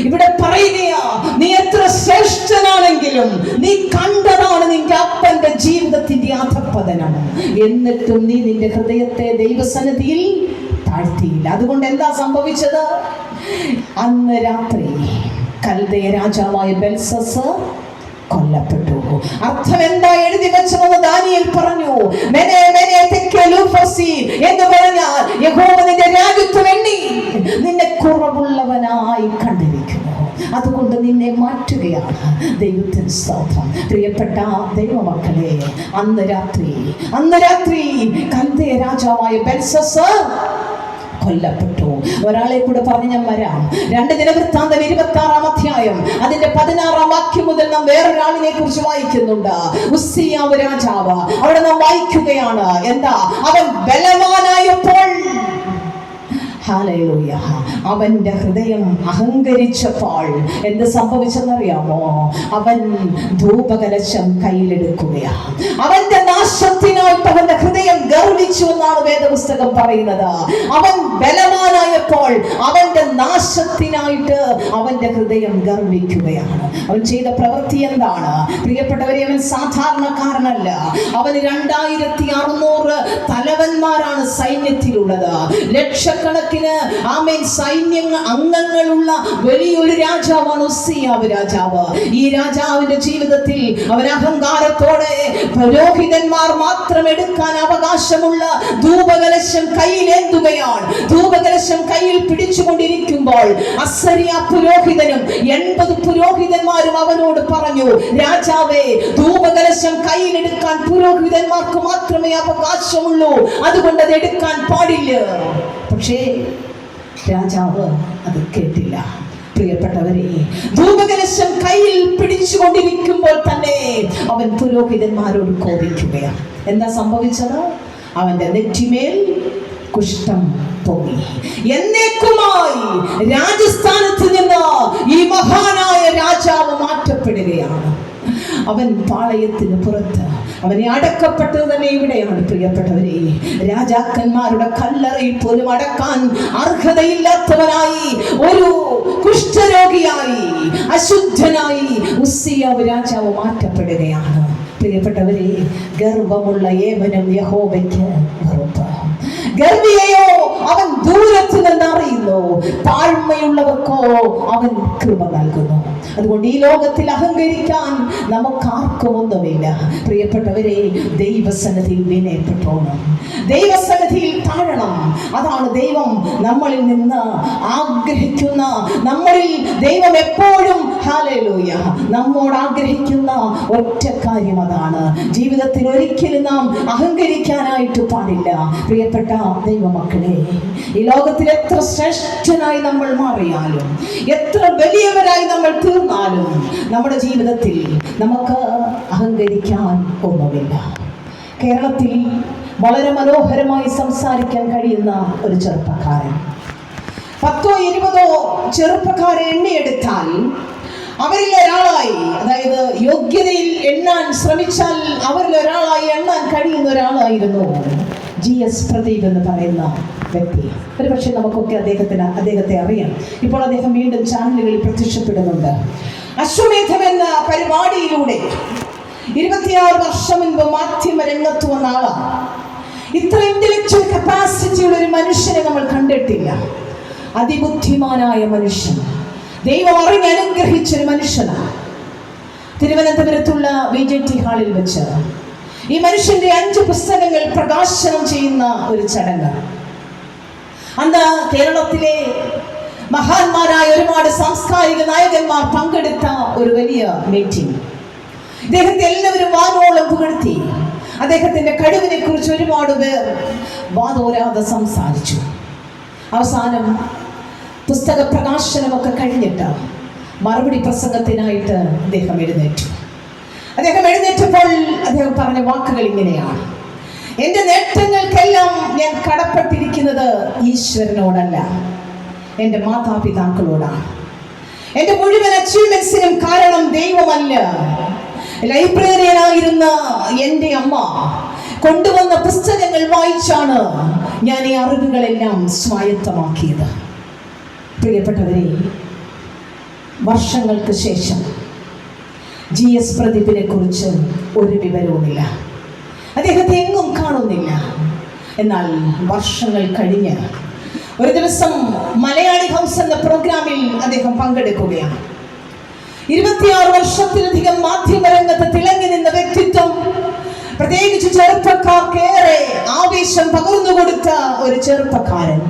ഇവിടെ പറയുകയാ, നീ എത്ര ശ്രേഷ്ഠനാണെങ്കിലും നീ കണ്ടതാണ് നിന്റെ അപ്പന്റെ ജീവിതത്തിന്റെ അധപ്പതനം. എന്നിട്ടും നീ നിന്റെ ഹൃദയത്തെ ദൈവസന്നിധിയിൽ താഴ്ത്തിയില്ല. അതുകൊണ്ട് എന്താ സംഭവിച്ചത്? അന്ന് രാത്രി കൽദയ രാജാവായ ബെൽശസ്സർ കൊല്ലപ്പെട്ടു. അർത്ഥം എന്താ എഴുതി വെച്ചതെന്ന് ദാനിയേൽ പറഞ്ഞു. മെനെ മെനെ തെക്കേൽ ഉഫസീൻ എന്ന് പറഞ്ഞാൽ യഹോവ നിന്റെ രാജ്യത്വം എണ്ണി നിന്നെ കുറവുള്ളവനായി കണ്ടിരിക്കുന്നു. അതുകൊണ്ട് നിന്നെ മാറ്റുകയാണ്. ദൈവത്തിന് സ്തോത്രം. പ്രിയപ്പെട്ട ദൈവമക്കളെ, അന്ന് രാത്രി കൽദയ രാജാവായ ബെൽശസ്സർ കൊല്ലപ്പെട്ടു. ഒരാളെ കൂടെ പറഞ്ഞ് ഞാൻ വരാം. 2 ദിനവൃത്താന്തം 26-ാം അധ്യായം അതിന്റെ 16-ാം വാക്യം മുതൽ നാം വേറൊരാളിനെ കുറിച്ച് വായിക്കുന്നുണ്ട്. ഉസ്സിയാവ് രാജാവ്. അവിടെ നാം വായിക്കുകയാണ്, എന്താ? അവൻ ബലവാനായപ്പോൾ, ഹല്ലേലൂയ, അവന്റെ ഹൃദയം അഹങ്കരിച്ചപ്പോൾ എന്ത് സംഭവിച്ചെന്നറിയാമോ? അവൻ ധൂപകലശം കയ്യിലെടുക്കുകയാണ്. അവന്റെ നാശത്തിനായിട്ട് അവന്റെ ഹൃദയം ഗർവിച്ചു എന്നാണ് വേദപുസ്തകം പറയുന്നത്. അവൻ ബലവാനായപ്പോൾ അവന്റെ നാശത്തിനായിട്ട് അവന്റെ ഹൃദയം ഗർവിക്കുകയാണ്. അവൻ ചെയ്ത പ്രവൃത്തി എന്താണ്? പ്രിയപ്പെട്ടവരെ, അവൻ സാധാരണക്കാരനല്ല. അവന് 2600 തലവന്മാരാണ് സൈന്യത്തിലുള്ളത്. ലക്ഷക്കണക്കിന് സൈന്യങ്ങൾ അംഗങ്ങളുള്ള വലിയൊരു രാജാവാണ് ഉസ്സിയാവ് രാജാവ്. ഈ രാജാവിന്റെ ജീവിതത്തിൽ അവൻ അഹങ്കാരത്തോടെ പുരോഹിതന്മാർ മാത്രം എടുക്കാൻ അവകാശമുള്ള ധൂപകലശം കയ്യിലേന്തുകയാണ്. ധൂപകലശം കയ്യിൽ പിടിച്ചുകൊണ്ടിരിക്കുമ്പോൾ അസരിയ പുരോഹിതനും 80 പുരോഹിതന്മാരും അവനോട് പറഞ്ഞു, രാജാവേ, ധൂപകലശം കയ്യിലെടുക്കാൻ പുരോഹിതന്മാർക്ക് മാത്രമേ അവകാശമുള്ളൂ, അതുകൊണ്ട് അത് എടുക്കാൻ പാടില്ല. പക്ഷേ രാജാവ് അത് കേട്ടില്ല. പ്രിയപ്പെട്ടവരെ, ധൂപകലശം കയ്യിൽ പിടിച്ചുകൊണ്ടിരിക്കുമ്പോൾ തന്നെ അവൻ പുരോഹിതന്മാരോട് കോപിക്കുകയാണ്. എന്താ സംഭവിച്ചത്? അവന്റെ നെറ്റിമേൽ കുഷ്ഠം പൊങ്ങി. എന്നേക്കുമായി രാജസ്ഥാനത്ത് നിന്ന് ഈ മഹാനായ രാജാവ് മാറ്റപ്പെടുകയാണ്. അവൻ പാളയത്തിന് പുറത്ത് അവനെ അടക്കപ്പെട്ടത് തന്നെ ഇവിടെയാണ്. പ്രിയപ്പെട്ടവരെ, രാജാക്കന്മാരുടെ കല്ലറയിൽ പോലും അടക്കാൻ അർഹതയില്ലാത്തവനായി, ഒരു കുഷ്ഠരോഗിയായി, അശുദ്ധനായി ഉസ്സിയാവ് രാജാവ് മാറ്റപ്പെടുകയാണ്. പ്രിയപ്പെട്ടവരെ, ഗർവമുള്ള ഏവനും യഹോവയ്ക്ക് വെറുപ്പ്. ഗർവിയെയോ അവൻ ദൂരത്ത് നിന്ന് അറിയുന്നു, താഴ്മയുള്ളവർക്കോ അവൻ കൃപ നൽകുന്നു. അതുകൊണ്ട് ഈ ലോകത്തിൽ അഹങ്കരിക്കാൻ നമുക്കാർക്കും ഒന്നുമില്ല. പ്രിയപ്പെട്ടവരെ, ദൈവസന്നിധിയിൽ വിനയപ്പെട്ടോണം, ദൈവസന്നിധിയിൽ താഴണം. അതാണ് ദൈവം നമ്മളിൽ നിന്ന് ആഗ്രഹിക്കുന്ന, നമ്മളിൽ ദൈവം എപ്പോഴും ഹല്ലേലൂയ നമ്മോട് ആഗ്രഹിക്കുന്ന ഒറ്റ കാര്യം അതാണ്. ജീവിതത്തിൽ ഒരിക്കലും നാം അഹങ്കരിക്കാനായിട്ട് പാടില്ല. പ്രിയപ്പെട്ട ദൈവമക്കളെ, ഈ ലോകത്തിൽ എത്ര ശ്രേഷ്ഠനായി നമ്മൾ മാറിയാലും, എത്ര വലിയവരായി നമ്മൾ തീർന്നാലും, നമ്മുടെ ജീവിതത്തിൽ നമുക്ക് അഹങ്കരിക്കാൻ ഒന്നുമില്ല. കേരളത്തിൽ വളരെ മനോഹരമായി സംസാരിക്കാൻ കഴിയുന്ന ഒരു ചെറുപ്പക്കാരൻ, 10-20 ചെറുപ്പക്കാരെ എണ്ണിയെടുത്താൽ അവരിൽ ഒരാളായി, അതായത് യോഗ്യതയിൽ എണ്ണാൻ ശ്രമിച്ചാൽ അവരിൽ ഒരാളായി എണ്ണാൻ കഴിയുന്ന ഒരാളായിരുന്നു GS പ്രദീപ് എന്ന് പറയുന്ന വ്യക്തി. ഒരു പക്ഷേ നമുക്കൊക്കെ അദ്ദേഹത്തെ അറിയാം. ഇപ്പോൾ അദ്ദേഹം വീണ്ടും ചാനലുകളിൽ പ്രത്യക്ഷപ്പെടുന്നുണ്ട്. അശ്വമേധം എന്ന പരിപാടിയിലൂടെ 26 വർഷം മുൻപ് മാധ്യമ രംഗത്ത് വന്ന ആളാണ്. ഇത്ര ഇന്റലക്ച്വൽ കപ്പാസിറ്റി ഉള്ള ഒരു മനുഷ്യനെ നമ്മൾ കണ്ടിട്ടില്ല. അതിബുദ്ധിമാനായ മനുഷ്യൻ, ദൈവം അറിഞ്ഞ് അനുഗ്രഹിച്ചൊരു മനുഷ്യനാണ്. തിരുവനന്തപുരത്തുള്ള VJT ഹാളിൽ വെച്ച് ഈ മനുഷ്യന്റെ 5 പുസ്തകങ്ങൾ പ്രകാശനം ചെയ്യുന്ന ഒരു ചടങ്ങ്. അന്ന് കേരളത്തിലെ മഹാന്മാരായ ഒരുപാട് സാംസ്കാരിക നായകന്മാർ പങ്കെടുത്ത ഒരു വലിയ മീറ്റിംഗ്. ഇദ്ദേഹത്തെ എല്ലാവരും വാനോളം പുകഴ്ത്തി. അദ്ദേഹത്തിന്റെ കഴിവിനെ കുറിച്ച് ഒരുപാട് പേർ വാദോരാതെ സംസാരിച്ചു. അവസാനം പുസ്തക പ്രകാശനമൊക്കെ കഴിഞ്ഞിട്ട് മറുപടി പ്രസംഗത്തിനായിട്ട് അദ്ദേഹം എഴുന്നേറ്റു. അദ്ദേഹം എഴുന്നേറ്റപ്പോൾ അദ്ദേഹം പറഞ്ഞ വാക്കുകൾ ഇങ്ങനെയാണ്: എൻ്റെ നേട്ടങ്ങൾക്കെല്ലാം ഞാൻ കടപ്പെട്ടിരിക്കുന്നത് ഈശ്വരനോടല്ല, എൻ്റെ മാതാപിതാക്കളോടാണ്. എൻ്റെ മുഴുവൻ അച്ചീവ്മെന്റ്സിനും കാരണം ദൈവമല്ല, ലൈബ്രറിയനായിരുന്ന എൻ്റെ അമ്മ കൊണ്ടുവന്ന പുസ്തകങ്ങൾ വായിച്ചാണ് ഞാൻ ഈ അറിവുകളെല്ലാം സ്വായത്തമാക്കിയത്. പ്രിയപ്പെട്ടവരെ, വർഷങ്ങൾക്ക് ശേഷം GS പ്രദീപിനെ കുറിച്ച് ഒരു വിവരവുമില്ല. അദ്ദേഹത്തെ എങ്ങും കാണുന്നില്ല. എന്നാൽ വർഷങ്ങൾ കഴിഞ്ഞ് ഒരു ദിവസം മലയാളി ഹൗസ് എന്ന പ്രോഗ്രാമിൽ അദ്ദേഹം പങ്കെടുക്കുകയാണ്. 26 വർഷത്തിലധികം മാധ്യമരംഗത്ത് തിളങ്ങി നിന്ന വ്യക്തിത്വം, പ്രത്യേകിച്ച് ചെറുപ്പക്കാർക്കേറെ ആവേശം പകർന്നു കൊടുത്ത ഒരു ചെറുപ്പക്കാരൻ,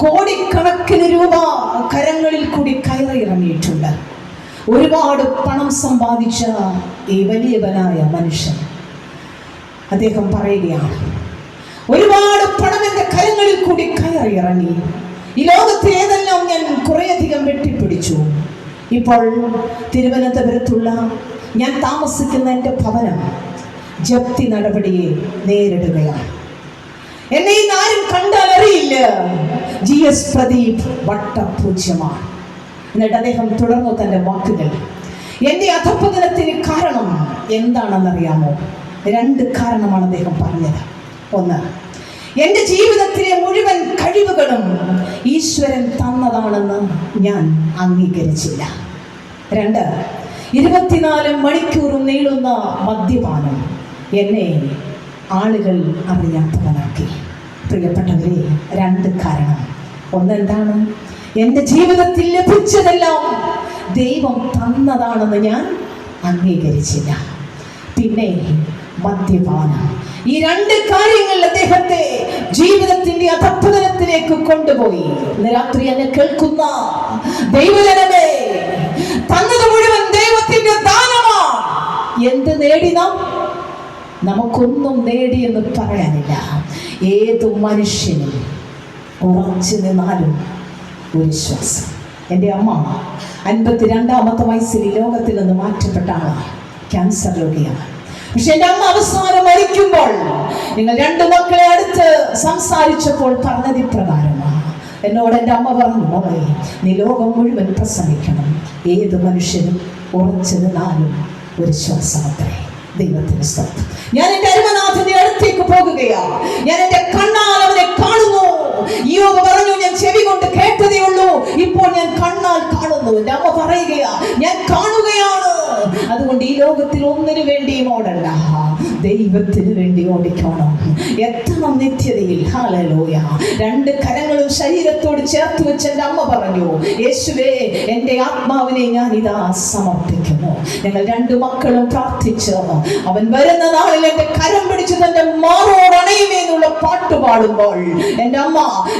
കോടിക്കണക്കിന് രൂപ കരങ്ങളിൽ കൂടി കയറിയിറങ്ങിയിട്ടുണ്ട്. ഒരുപാട് പണം സമ്പാദിച്ച ഈ വലിയവനായ മനുഷ്യൻ അദ്ദേഹം പറയുകയാണ്: ഒരുപാട് പണം എൻ്റെ കരങ്ങളിൽ കൂടി കയറിയിറങ്ങി. ഈ ലോകത്ത് ഏതെല്ലാം ഞാൻ കുറേയധികം വെട്ടിപ്പിടിച്ചു. ഇപ്പോൾ തിരുവനന്തപുരത്തുള്ള ഞാൻ താമസിക്കുന്ന എൻ്റെ ഭവനം ജപ്തി നടപടിയെ നേരിടുകയാണ്. എന്നെ ഇന്ന് ആരും കണ്ടാൽ അറിയില്ല, GS പ്രദീപ് വട്ടപൂജ്യമാണ്. എന്നിട്ട് അദ്ദേഹം തുടർന്നു തൻ്റെ വാക്കുകൾ. എൻ്റെ അധപ്പതനത്തിന് കാരണം എന്താണെന്നറിയാമോ? 2 കാരണമാണ് അദ്ദേഹം പറഞ്ഞത്. ഒന്ന്, എൻ്റെ ജീവിതത്തിലെ മുഴുവൻ കഴിവുകളും ഈശ്വരൻ തന്നതാണെന്ന് ഞാൻ അംഗീകരിച്ചില്ല. 2, 24 മണിക്കൂറും നീളുന്ന മദ്യപാനം എന്നെ ആളുകൾ അറിയാത്തവനാക്കി. പ്രിയപ്പെട്ടവരെ, 2 കാരണം. ഒന്നെന്താണ്? എൻ്റെ ജീവിതത്തിൽ ലഭിച്ചതെല്ലാം ദൈവം തന്നതാണെന്ന് ഞാൻ അംഗീകരിച്ചില്ല. പിന്നെ മദ്യപാനം. ഈ 2 കാര്യങ്ങൾ അദ്ദേഹത്തെ ജീവിതത്തിന്റെ അധപ്പതനത്തിലേക്ക് കൊണ്ടുപോയി. ഇന്ന് രാത്രി എന്നെ കേൾക്കുന്ന ദൈവജനമേ, തന്നത് മുഴുവൻ ദൈവത്തിന്റെ ദാനമാണ്. എന്ത് നേടി നാം? നമുക്കൊന്നും നേടിയെന്ന് പറയാനില്ല. ഏതു മനുഷ്യനും ഉറച്ചു നിന്നാലും ഒരു ശ്വാസം. എൻ്റെ അമ്മ 52-ാമത്തെ വയസ്സിൽ ലോകത്തിൽ നിന്ന് മാറ്റപ്പെട്ട ആളാണ്. ക്യാൻസർ രോഗിയാണ്. പക്ഷെ എൻ്റെ അമ്മ അവസാനം മരിക്കുമ്പോൾ നിങ്ങൾ 2 മക്കളെ അടുത്ത് സംസാരിച്ചപ്പോൾ പറഞ്ഞത് ഇപ്രകാരമാണ്. എന്നോട് എൻ്റെ അമ്മ പറഞ്ഞു: മോളെ, നീ ലോകം മുഴുവൻ പ്രസംഗിക്കണം. ഏത് മനുഷ്യനും ഉറച്ചു നിന്നാലും ഒരു ശ്വാസമത്രേ. ദൈവത്തിന് സ്തോത്രം. ഞാൻ എൻ്റെ അരുമനാഥന്റെ അടുത്തേക്ക് പോകുകയാണ്. ഞാൻ എൻ്റെ കണ്ണാൽ അവനെ കാണുന്നു. യോബ് പറഞ്ഞു, ഞാൻ ചെവി കൊണ്ട് കേട്ടതേ ഉള്ളൂ, ഇപ്പോൾ ഞാൻ കണ്ണാൽ കാണുന്നു. എൻ്റെ അമ്മ പറയുകയാ, ഞാൻ കാണുകയാണ്. അതുകൊണ്ട് ഈ ലോകത്തിൽ ഒന്നിനു വേണ്ടിയും ഓടണ്ട, ദൈവത്തിന് വേണ്ടി ഓടിക്കണം. എത്തണം നിത്യതയിൽ. ഹല്ലേലൂയ. 2 കരങ്ങളും ശരീരത്തോട് ചേർത്ത് വെച്ച് എൻ്റെ അമ്മ പറഞ്ഞു: യേശുവേ, എൻ്റെ ആത്മാവിനെ ഞാൻ ഇതാ സമർപ്പിക്കുന്നു. ഞങ്ങൾ 2 മക്കളും പ്രാർത്ഥിച്ചു. അവൻ വരുന്ന നാളിൽ എൻ്റെ കരം പിടിച്ച് തന്റെ മാറോട് അണയുമെന്നുള്ള പാട്ട് പാടുമ്പോൾ എൻ്റെ അമ്മ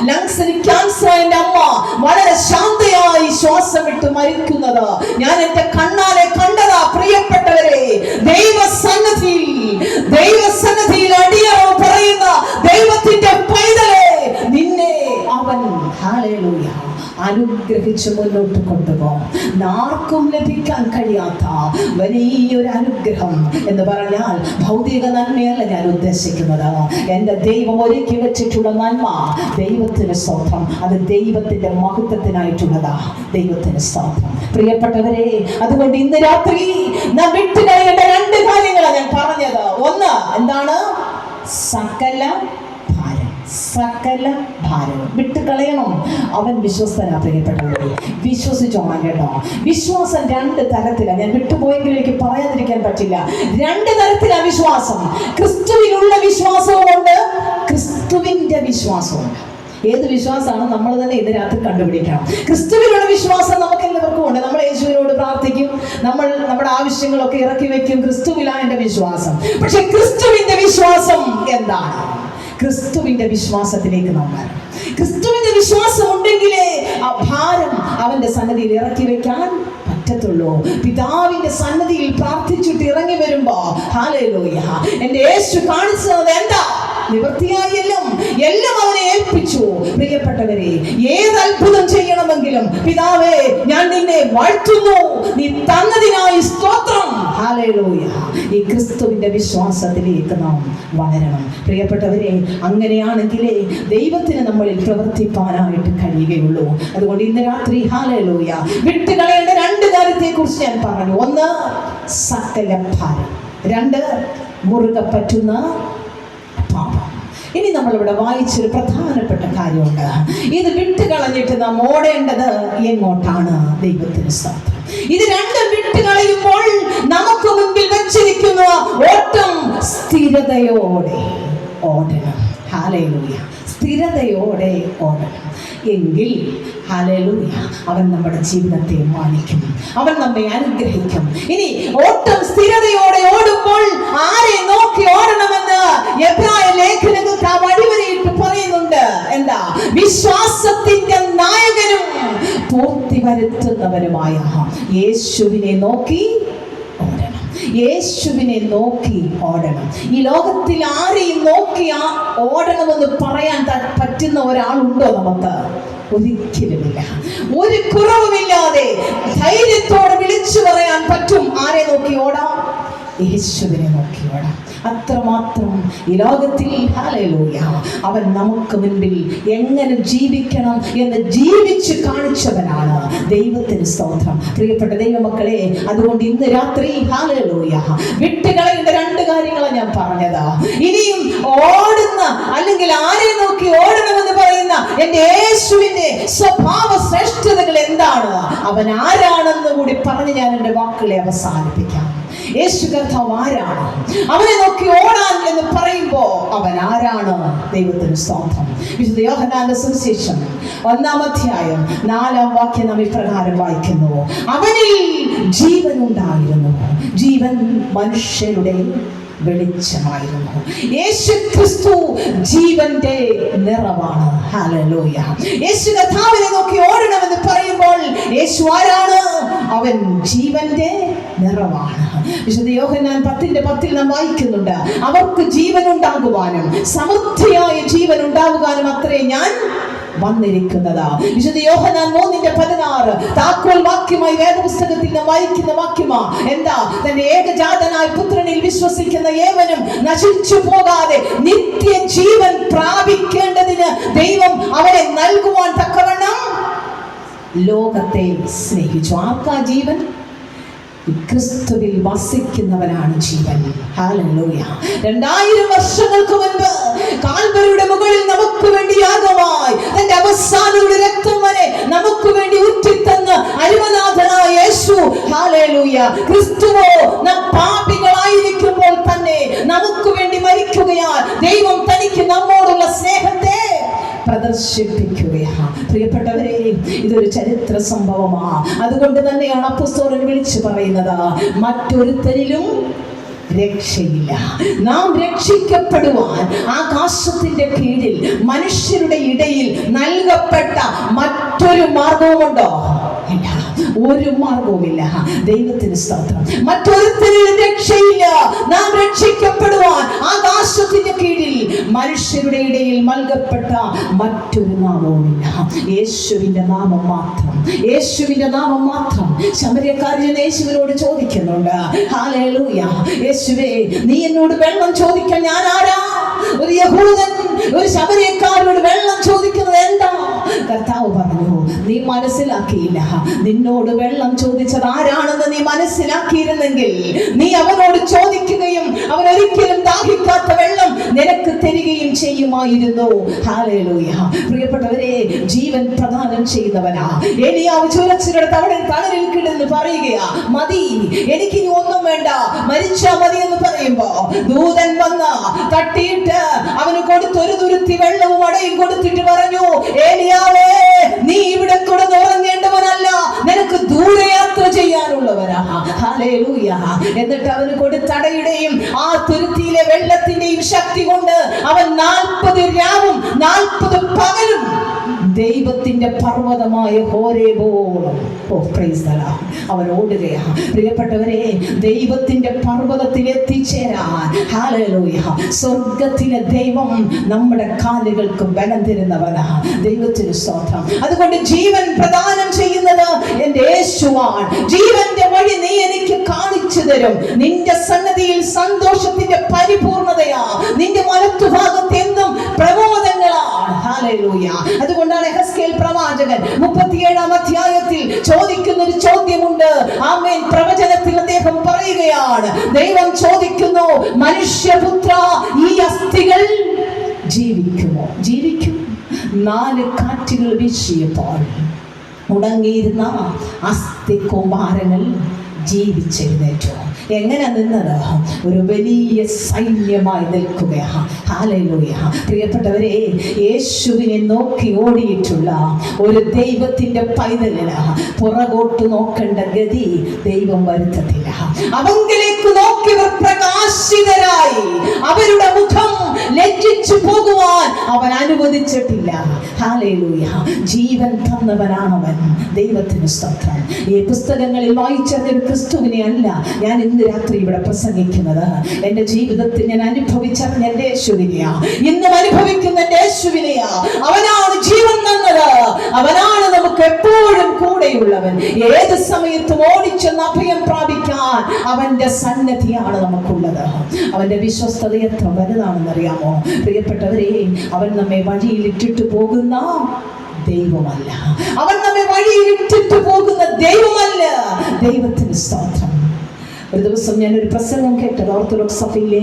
ലങ്സിന് ക്യാൻസർ, എൻ്റെ അമ്മ വളരെ ശാന്തയായി ശ്വാസം വിട്ട് മരിക്കുന്നത് ഞാൻ എൻ്റെ കണ്ണാലെ കണ്ടതാ. പ്രിയപ്പെട്ടവരെ, ദൈവസന്നിധിയിൽ അടിയറവ് പറയുന്ന ദൈവത്തിന്റെ പൈതൽ വെച്ച് മുന്നോട്ട് കൊണ്ടുപോകും. ആർക്കും ലഭിക്കാൻ കഴിയാത്ത വലിയൊരു അനുഗ്രഹം എന്ന് പറഞ്ഞാൽ ഭൗതിക നന്മയല്ല ഞാൻ ഉദ്ദേശിക്കുന്നത്. എൻ്റെ ദൈവം ഒരുക്കി വെച്ചിട്ടുള്ള നന്മ, ദൈവത്തിന് സ്തോത്രം. അത് ദൈവത്തിൻ്റെ മഹത്വത്തിനായിട്ടുള്ളതാ. ദൈവത്തിന് സ്തോത്രം. പ്രിയപ്പെട്ടവരെ, അതുകൊണ്ട് ഇന്ന് രാത്രി നാം വിട്ടുകളയേണ്ട 2 കാര്യങ്ങളാണ് ഞാൻ പറഞ്ഞത്. ഒന്ന് എന്താണ്? സകല ഭാരവും വിട്ടുകളയണം. അവൻ വിശ്വസ്തനാ. പ്രിയപ്പെട്ടവരെ, വിശ്വസിച്ചോണം കേട്ടോ. വിശ്വാസം 2 തരത്തിലാണ്. ഞാൻ വിട്ടുപോയെങ്കിൽ എനിക്ക് പറയാതിരിക്കാൻ പറ്റില്ല. 2 തരത്തിലാണ് വിശ്വാസം. ക്രിസ്തുവിനുള്ള വിശ്വാസവുമുണ്ട്, ക്രിസ്തുവിൻ്റെ വിശ്വാസമുണ്ട്. ഏത് വിശ്വാസമാണ് നമ്മൾ തന്നെ ഇന്ന് രാത്രി കണ്ടുപിടിക്കണം. ക്രിസ്തുവിനുള്ള വിശ്വാസം നമുക്ക് എല്ലാവർക്കും ഉണ്ട്. നമ്മൾ യേശുവിനോട് പ്രാർത്ഥിക്കും, നമ്മൾ നമ്മുടെ ആവശ്യങ്ങളൊക്കെ ഇറക്കി വെക്കും. ക്രിസ്തുവിലാണ് എൻ്റെ വിശ്വാസം. പക്ഷെ ക്രിസ്തുവിൻ്റെ വിശ്വാസം എന്താണ്? ക്രിസ്തുവിൻ്റെ വിശ്വാസത്തിലേക്ക് നാം വരണം. ക്രിസ്തുവിൻ്റെ വിശ്വാസം ഉണ്ടെങ്കിലേ ആ ഭാരം അവൻ്റെ സന്നിധിയിൽ ഇറക്കി വെക്കാൻ പറ്റത്തുള്ളൂ. പിതാവിൻ്റെ സന്നിധിയിൽ പ്രാർത്ഥിച്ചിട്ട് ഇറങ്ങി വരുമ്പോ ഹല്ലേലൂയ, എൻ്റെ യേശു കാണിച്ചു തന്നത് എന്താ? നിവൃത്തിയായി എല്ലാം അവനെ ഏൽപ്പിച്ചു. പ്രിയപ്പെട്ടവരെ, ഏത് അത്ഭുതം ചെയ്യണമെങ്കിലും പിതാവേ ഞാൻ നിന്നെ വാഴ്ത്തുന്നു, നീ തന്നതിനായി സ്തോത്രം. ഹല്ലേലൂയ. ഈ ക്രിസ്തുവിന്റെ വിശ്വാസത്തിലേക്ക് നാം വളരണം. പ്രിയപ്പെട്ടവരെ, അങ്ങനെയാണെങ്കിലേ ദൈവത്തിന് നമ്മളിൽ പ്രവർത്തിപ്പാനായിട്ട് കഴിയുകയുള്ളൂ. അതുകൊണ്ട് ഇന്ന് രാത്രി ഹല്ലേലൂയ വിട്ടുകളയേണ്ട 2 കാര്യത്തെ കുറിച്ച് ഞാൻ പറഞ്ഞു. ഒന്ന് സകല ഭാരം, 2 മുറുകെ പറ്റുന്ന പാപം. ഇനി നമ്മളിവിടെ വായിച്ചൊരു പ്രധാനപ്പെട്ട കാര്യമുണ്ട്. ഇത് വിട്ടുകളഞ്ഞിട്ട് നാം ഓടേണ്ടത് എങ്ങോട്ടാണ്? ദൈവത്തിന് സ്തോത്രം. ഇത് 2 വിട്ടുകളയുമ്പോൾ നമുക്ക് മുൻപിൽ വെച്ചിരിക്കുന്ന ഓട്ടം സ്ഥിരതയോടെ ഓടണം. ഹല്ലേലൂയ. സ്ഥിരതയോടെ ഓടണം. എങ്കിൽ ഹല്ലേലൂയ അവൻ നമ്മുടെ ജീവിതത്തെ മാനിക്കും, അവൻ നമ്മെ അനുഗ്രഹിക്കും. ഇനി ഓട്ടം സ്ഥിരതയോടെ ഓടുമ്പോൾ ആരെ നോക്കി ഓടണമെന്ന് എബ്രായ ലേഖനങ്ങൾക്ക് ആ വടിവരയിട്ട് പറയുന്നുണ്ട്. എന്താ? വിശ്വാസത്തിന്റെ നായകനും പൂർത്തി വരുത്തുന്നവനുമായ യേശുവിനെ നോക്കി ഓടണം. യേശുവിനെ നോക്കി ഓടണം. ഈ ലോകത്തിൽ ആരെയും നോക്കി ഓടണമെന്ന് പറയാൻ പറ്റുന്ന ഒരാളുണ്ടോ നമുക്ക്? ഒരിക്കലുമില്ല. ഒരു കുറവുമില്ലാതെ ധൈര്യത്തോടെ വിളിച്ചു പറയാൻ പറ്റും ആരെ നോക്കി ഓടാം? യേശുവിനെ നോക്കി ഓടാം. അത്രമാത്രം ഈ ലോകത്തിൽ ഹല്ലേലൂയ അവൻ നമുക്ക് മുൻപിൽ എങ്ങനെ ജീവിക്കണം എന്ന് ജീവിച്ച് കാണിച്ചവനാണ്. ദൈവത്തിന് സ്തോത്രം. പ്രിയപ്പെട്ട ദൈവമക്കളെ, അതുകൊണ്ട് ഇന്ന് രാത്രി ഹല്ലേലൂയ വിട്ടുകളയേണ്ട 2 കാര്യങ്ങളാണ് ഞാൻ പറഞ്ഞത്. ഇനിയും ഓടുന്ന അല്ലെങ്കിൽ ആരെ നോക്കി ഓടണമെന്ന് പറയുന്ന എൻ്റെ യേശുവിൻ്റെ സ്വഭാവ ശ്രേഷ്ഠതകൾ എന്താണ്, അവൻ ആരാണെന്ന് കൂടി പറഞ്ഞ് ഞാൻ എൻ്റെ വാക്കുകളെ അവസാനിപ്പിക്കാം. യേശു കർത്താവ് ആരാണ്? അവനെ നോക്കി ഓടാൻ എന്ന് പറയുമ്പോ അവൻ ആരാണ്? ദൈവത്തിന് സ്തോത്രം. വിശുദ്ധ യോഹന്നാന്റെ സുവിശേഷം 1-ാം അധ്യായം 4-ാം വാക്യം നാം ഇപ്രകാരം വായിക്കുന്നു: അവനിൽ ജീവൻ ഉണ്ടായിരുന്നു, ജീവൻ മനുഷ്യരുടെ വെളിച്ചമായിരുന്നു. യേശു ക്രിസ്തു ജീവന്റെ നിറവാണ്. ഹല്ലേലൂയ. യേശു കർത്താവിനെ നോക്കി ഓടണമെന്ന് പറയുമ്പോൾ യേശു ആരാണ്? അവൻ ജീവന്റെ നിറവാണ്. വിശുദ്ധ യോഹന്നാൻ 10:10 നാം വായിക്കുന്നുണ്ട്: അവർക്ക് ജീവൻ ഉണ്ടാകുവാനും സമൃദ്ധിയായ ജീവൻ ഉണ്ടാകുവാനും അത്രേ ഞാൻ വന്നിരിക്കുന്നത്. വിശുദ്ധ യോഹന്നാൻ 3:16 താക്കോൽ വാക്യമായി വേദപുസ്തകത്തിൽ നാം വായിക്കുന്ന വാക്യമാ. എന്താ? തന്റെ ഏകജാതനായ പുത്രനിൽ വിശ്വസിക്കുന്ന ഏവനും നശിച്ചു പോകാതെ നിത്യജീവൻ പ്രാപിക്കേണ്ടതിന് ദൈവം അവനെ നൽകുവാൻ തക്കവണ്ണം ലോകത്തെ സ്നേഹിച്ചു. ആർക്കാ ജീവൻ? ക്രിസ്തുവിൽ വസിക്കുന്നവനാണ് ജീവൻ. ഹല്ലേലൂയ. 2000 വർഷങ്ങൾക്ക് മുൻപ് കാൽവരിയുടെ മുകളിൽ നമുക്ക് വേണ്ടി യാഗമായി തന്റെ അവസാനയുടെ രക്തം വരെ നമുക്ക് വേണ്ടി ഉറ്റിത്തന്ന് അരുമനാഥനായ യേശു, ഹല്ലേലൂയ, ക്രിസ്തുവോ നാം പാപികളായിരിക്കുമ്പോൾ തന്നെ നമുക്ക് വേണ്ടി മരിക്കുകയാൽ ദൈവം തനിക്ക് നമ്മോടുള്ള സ്നേഹത്തെ പ്രദർശിപ്പിക്കുകയാണ്. പ്രിയപ്പെട്ടവരെ, ഇതൊരു ചരിത്ര സംഭവമാണ്. അതുകൊണ്ട് തന്നെയാണ് അപ്പോസ്തലൻ വിളിച്ചു പറയുന്നത്: മറ്റൊരുത്തരിലും രക്ഷയില്ല. നാം രക്ഷിക്കപ്പെടുവാൻ ആകാശത്തിന്റെ കീഴിൽ മനുഷ്യരുടെ ഇടയിൽ നൽകപ്പെട്ട മറ്റൊരു മാർഗവുമുണ്ടോ? ഇല്ല, ഒരു മാർഗവുമില്ല. ദൈവത്തിന് സ്തോത്രം. മറ്റൊരുത്തരിലും രക്ഷയില്ല. നാം രക്ഷിക്കപ്പെടുവാൻ ആകാശത്തിന്റെ കീഴിൽ മനുഷ്യരുടെ ഇടയിൽ നൽകപ്പെട്ട മറ്റൊരു നാമവുമില്ല. യേശുവിന്റെ നാമം മാത്രം, യേശുവിന്റെ നാമം മാത്രം. ശമര്യക്കാരൻ യേശുവിനോട് ചോദിക്കുന്നുണ്ട്, ഹല്ലേലൂയ, യേശുവേ നീ എന്നോട് വെള്ളം ചോദിക്കാൻ ഞാൻ ആരാ? ഒരു യഹൂദൻ ഒരു ശമര്യക്കാരനോട് വെള്ളം ചോദിക്കുന്നത് എന്താ? കർത്താവ് പറഞ്ഞു, നീ മനസ്സിലാക്കിയില്ല. നിന്നോട് വെള്ളം ചോദിച്ചത് ആരാണെന്ന് നീ മനസ്സിലാക്കിയിരുന്നെങ്കിൽ നീ അവനോട് ചോദിക്കുകയും അവൻ ഒരിക്കലും ദാഹിക്കാത്ത വെള്ളം നിനക്ക് തരികയും ചെയ്യുമായിരുന്നു. ഹല്ലേലൂയ. പ്രിയപ്പെട്ടവരെ, ജീവൻ പ്രദാനം ചെയ്യുന്നവനാ. ഏലിയാവ് ചുരച്ചിലെടുത്ത് അവിടെ തണലിൽ കിടന്ന് പറയുകയാ, മതി, എനിക്കിനി ഒന്നും വേണ്ട, മരിച്ചാ മതി എന്ന് പറയുമ്പോ ദൂതൻ വന്ന് തട്ടിയിട്ട് അവന് കൊടുത്ത് ഒരു തുരുത്തി വെള്ളവും അടയും കൊടുത്തിട്ട് പറഞ്ഞു, ഏലിയാവേ, നീ ഇവിടെ കിടന്ന് ഉറങ്ങേണ്ടവനല്ല, നിനക്ക് ദൂരയാത്ര ചെയ്യാനുള്ളവരാ. ഹല്ലേലൂയ. എന്നിട്ട് അവന് കൊടുത്തടയുടെയും ആ തുരുത്തിയിലെ വെള്ളത്തിന്റെയും ശക്തി കൊണ്ട് അവൻ 40 രാവും 40 പകലും ദൈവത്തിന്റെ പർവ്വതമായ ഹോരേബോളം അവൻ ഓടുകയാണ്. പ്രിയപ്പെട്ടവരെ, ദൈവത്തിന്റെ പർവ്വതത്തിൽ എത്തിച്ചേരാൻ, ഹല്ലേലൂയ, സ്വർഗത്തിലെ ദൈവം നമ്മുടെ കാലുകൾക്ക് ബലം തരുന്നവനാ. ദൈവത്തിന് സ്തോത്രം. അതുകൊണ്ട് ജീവൻ പ്രദാനം ചെയ്യുന്നത് എന്റെ യേശുവാണ്. ജീവന്റെ വഴി നീ എനിക്ക് കാണിച്ചു തരും. നിന്റെ സന്നദ്ധിയിൽ സന്തോഷത്തിന്റെ പരിപൂർണതയാ. നിന്റെ വലത്തുഭാഗത്ത് എന്നും പ്രബോധങ്ങളാണ്. ഹല്ലേലൂയ. അതുകൊണ്ടാണ് എഹെസ്കേൽ പ്രവാചകൻ 37-ാം അധ്യായത്തിൽ ചോദിക്കുന്ന ഒരു ചോദ്യമുണ്ട്. ആമേൻ. പ്രവചനത്തിൽ അദ്ദേഹം പറയുകയാണ്, ദൈവം ചോദിക്കുന്നു, മനുഷ്യപുത്ര, ഈ അസ്ഥികൾ ജീവിക്കുമോ? ജീവിക്കും. 4 കാറ്റുകൾ വീശിയപ്പോൾ ഉണങ്ങിയിരുന്ന അസ്ഥി കൂമ്പാരങ്ങൾ ജീവിച്ചെഴുന്നേറ്റു. എങ്ങനെ നിന്നത്? ഒരു വലിയ സൈന്യമായി നിൽക്കുകയാണ്. ഹല്ലേലൂയ. പ്രിയപ്പെട്ടവരെ, യേശുവിനെ നോക്കി ഓടിയിട്ടുള്ള ഒരു ദൈവത്തിന്റെ പൈതലിന് പുറകോട്ട് നോക്കേണ്ട ഗതി ദൈവം വരുത്തത്തില്ല. അവങ്കിലേക്ക് നോക്കിയവർ പ്രകാശിതരായി അവരുടെ മുഖം ലജ്ജിച്ചു പോകുവാൻ അവൻ അനുവദിച്ചിട്ടില്ല. ഹല്ലേലൂയ. ജീവൻ തന്നവനാണവൻ. ദൈവത്തിന് സ്തോത്രം. ഈ പുസ്തകങ്ങളിൽ വായിച്ചറിഞ്ഞ ക്രിസ്തുവിനെ അല്ല ഞാൻ ഇന്ന് രാത്രി ഇവിടെ പ്രസംഗിക്കുന്നത്. എന്റെ ജീവിതത്തിൽ ഞാൻ അനുഭവിച്ചറിഞ്ഞ എന്റെ യേശുവിനെയാ, ഇന്നും അനുഭവിക്കുന്ന എന്റെ യേശുവിനെയാ. അവനാണ് ജീവൻ തന്നത്. അവനാണ് നമുക്ക് എപ്പോഴും കൂടെയുള്ളവൻ. ഏത് സമയത്തും ഓടിച്ചെന്ന് അഭയം പ്രാപിക്കാൻ അവന്റെ സന്നദ്ധിയാണ് നമുക്കുള്ളത്. അവന്റെ വിശ്വസ്തത എത്ര വലുതാണെന്നറിയാമോ? പ്രിയപ്പെട്ടവരെ, അവൻ നമ്മെ വഴിയിൽ ഇട്ടിട്ട് പോകുന്ന ദൈവമല്ല. അവൻ നമ്മെ വഴിയിൽ ഇട്ടിട്ട് പോകുന്ന ദൈവമല്ല. ദൈവത്തിന് സ്തോത്രം. ഒരു ദിവസം ഞാനൊരു പ്രസംഗം കേട്ടത് ഓർത്തഡോക്സ് സഭയിലെ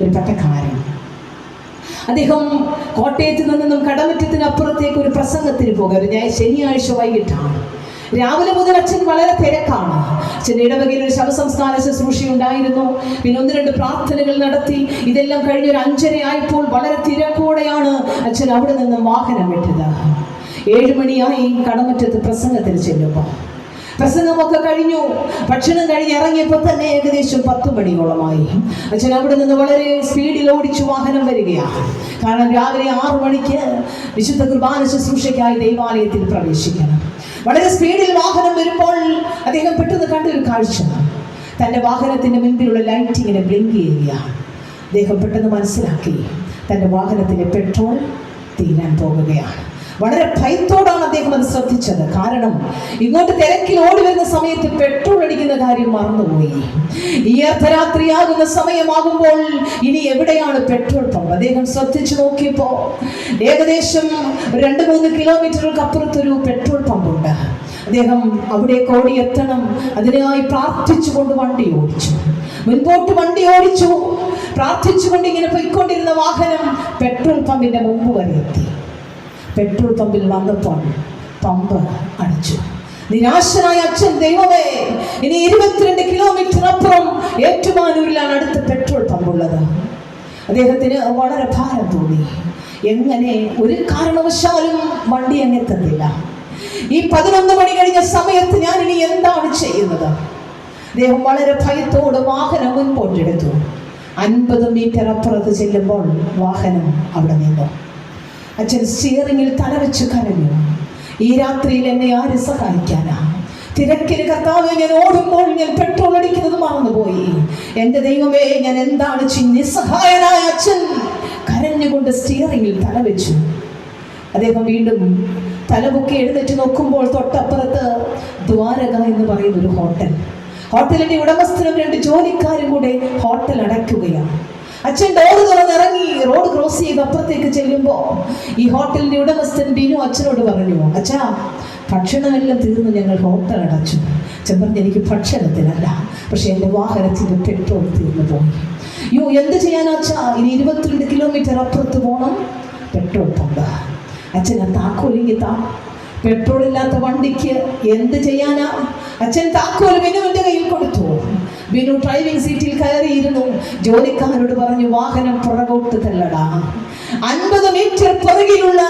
ഒരു പട്ടക്കാരൻ. അദ്ദേഹം കോട്ടയത്ത് നിന്നും കടമറ്റത്തിനപ്പുറത്തേക്ക് ഒരു പ്രസംഗത്തിന് പോകുക. ശനിയാഴ്ച വൈകിട്ടാണ്. രാവിലെ മുതൽ അച്ഛൻ വളരെ തിരക്കാണ്. അച്ഛൻ്റെ ഇടവകയിൽ ഒരു ശവസംസ്കാര ശുശ്രൂഷ ഉണ്ടായിരുന്നു. പിന്നെ 1-2 പ്രാർത്ഥനകൾ നടത്തി. ഇതെല്ലാം കഴിഞ്ഞ് ഒരു 5:30 ആയപ്പോൾ വളരെ തിരക്കോടെയാണ് അച്ഛൻ അവിടെ നിന്നും വാഹനം വിട്ടത്. 7 മണിയായി കടമറ്റത്ത് പ്രസംഗത്തിന് ചെല്ലുമ്പോൾ. പ്രസംഗമൊക്കെ കഴിഞ്ഞു. ഭക്ഷണം കഴിഞ്ഞ് ഇറങ്ങിയപ്പോൾ തന്നെ ഏകദേശം 10 മണിയോളമായി. അച്ഛൻ അവിടെ നിന്ന് വളരെ സ്പീഡിൽ ഓടിച്ചു വാഹനം വരികയാണ്. കാരണം രാവിലെ 6 മണിക്ക് വിശുദ്ധ കുർബാന ശുശ്രൂഷയ്ക്കായി ദൈവാലയത്തിൽ പ്രവേശിക്കണം. വളരെ സ്പീഡിൽ വാഹനം വരുമ്പോൾ അദ്ദേഹം പെട്ടെന്ന് കണ്ടൊരു കാഴ്ച. തൻ്റെ വാഹനത്തിൻ്റെ മുൻപിലുള്ള ലൈറ്റ് ഇങ്ങനെ ബ്ലിങ്ക് ചെയ്യുകയാണ്. അദ്ദേഹം പെട്ടെന്ന് മനസ്സിലാക്കി തൻ്റെ വാഹനത്തിലെ പെട്രോൾ തീരാൻ പോകുകയാണ്. വളരെ ഭയത്തോടാണ് അദ്ദേഹം അത് ശ്രദ്ധിച്ചത്. കാരണം ഇങ്ങോട്ട് തിരക്കിൽ ഓടി വരുന്ന സമയത്ത് പെട്രോൾ അടിക്കുന്ന കാര്യം മറന്നുപോയി. ഈ അർദ്ധരാത്രിയാകുന്ന സമയമാകുമ്പോൾ ഇനി എവിടെയാണ് പെട്രോൾ പമ്പ്? അദ്ദേഹം ശ്രദ്ധിച്ചു നോക്കിയപ്പോ ഏകദേശം 2-3 കിലോമീറ്ററുകൾക്ക് അപ്പുറത്തൊരു പെട്രോൾ പമ്പുണ്ട്. അദ്ദേഹം അവിടേക്ക് ഓടിയെത്തണം. അതിനായി പ്രാർത്ഥിച്ചുകൊണ്ട് വണ്ടി ഓടിച്ചു. മുൻപോട്ട് വണ്ടി ഓടിച്ചു. പ്രാർത്ഥിച്ചുകൊണ്ട് ഇങ്ങനെ പോയിക്കൊണ്ടിരുന്ന വാഹനം പെട്രോൾ പമ്പിന്റെ മുമ്പ് വരെ എത്തി. പെട്രോൾ പമ്പിൽ വന്നപ്പോൾ പമ്പ് അടച്ചു. നിരാശനായ അച്ഛൻ, ദൈവമേ, ഇനി 22 കിലോമീറ്റർ അപ്പുറം ഏറ്റുമാനൂരിലാണ് അടുത്ത പെട്രോൾ പമ്പുള്ളത്. അദ്ദേഹത്തിന് വളരെ ഭാരം തോന്നി. എങ്ങനെ ഒരു കാരണവശാലും വണ്ടി അങ്ങെത്തത്തില്ല. ഈ 11 മണി കഴിഞ്ഞ സമയത്ത് ഞാൻ ഇനി എന്താണ് ചെയ്യുന്നത്? അദ്ദേഹം വളരെ ഭയത്തോട് വാഹനം മുൻപോട്ടെടുത്തു. 50 മീറ്റർ അപ്പുറത്ത് ചെല്ലുമ്പോൾ വാഹനം അവിടെ നിന്നു. അച്ഛൻ സ്റ്റിയറിംഗിൽ തലവെച്ച് കരഞ്ഞു. ഈ രാത്രിയിൽ എന്നെ ആര് സഹായിക്കാനാ? തിരക്കിന് കർത്താവേ, ഞാൻ ഓടുമ്പോൾ ഞാൻ പെട്രോൾ അടിക്കുന്നത് മറന്നുപോയി. എൻ്റെ ദൈവമേ, ഞാൻ എന്താണ്? നിസ്സഹായനായ അച്ഛൻ കരഞ്ഞുകൊണ്ട് കൊണ്ട് സ്റ്റിയറിംഗിൽ തലവെച്ചു. അദ്ദേഹം വീണ്ടും തലപൊക്കി എഴുന്നേറ്റ് നോക്കുമ്പോൾ തൊട്ടപ്പുറത്ത് ദ്വാരക എന്ന് പറയുന്ന ഒരു ഹോട്ടലിന്റെ ഉടമസ്ഥനും 2 ജോലിക്കാരും കൂടെ ഹോട്ടൽ അടയ്ക്കുകയാണ്. അച്ഛൻ ഡോർ തുറന്നിറങ്ങി റോഡ് ക്രോസ് ചെയ്ത് അപ്പുറത്തേക്ക് ചെല്ലുമ്പോൾ ഈ ഹോട്ടലിന്റെ ഉടമസ്ഥൻ ബിനു അച്ഛനോട് പറഞ്ഞു, അച്ഛാ, ഭക്ഷണമെല്ലാം തീർന്നു, ഞങ്ങൾ ഹോട്ടൽ അടച്ചു. അച്ഛൻ പറഞ്ഞു, എനിക്ക് ഭക്ഷണത്തിനല്ല, പക്ഷെ എൻ്റെ വാഹനത്തിന് പെട്രോൾ തീർന്നു പോയി. യോ, എന്ത് ചെയ്യാനാ അച്ഛാ? ഇനി 22 കിലോമീറ്റർ അപ്പുറത്ത് പോകണം, പെട്രോൾ പമ്പ്. അച്ഛൻ ആ താക്കോലിങ്ങി പെട്രോൾ ഇല്ലാത്ത വണ്ടിക്ക് എന്ത് ചെയ്യാനാ? അച്ഛൻ താക്കോൽ ബിനുവിന്റെ കയ്യിൽ കൊടുത്തു. ബിനു ഡ്രൈവിംഗ് സീറ്റിൽ കയറിയിരുന്നു. ജോലിക്കാരോട് പറഞ്ഞു, വാഹനം പുറകോട്ട് തള്ളടാ. 50 മീറ്റർ പുറകിലുള്ള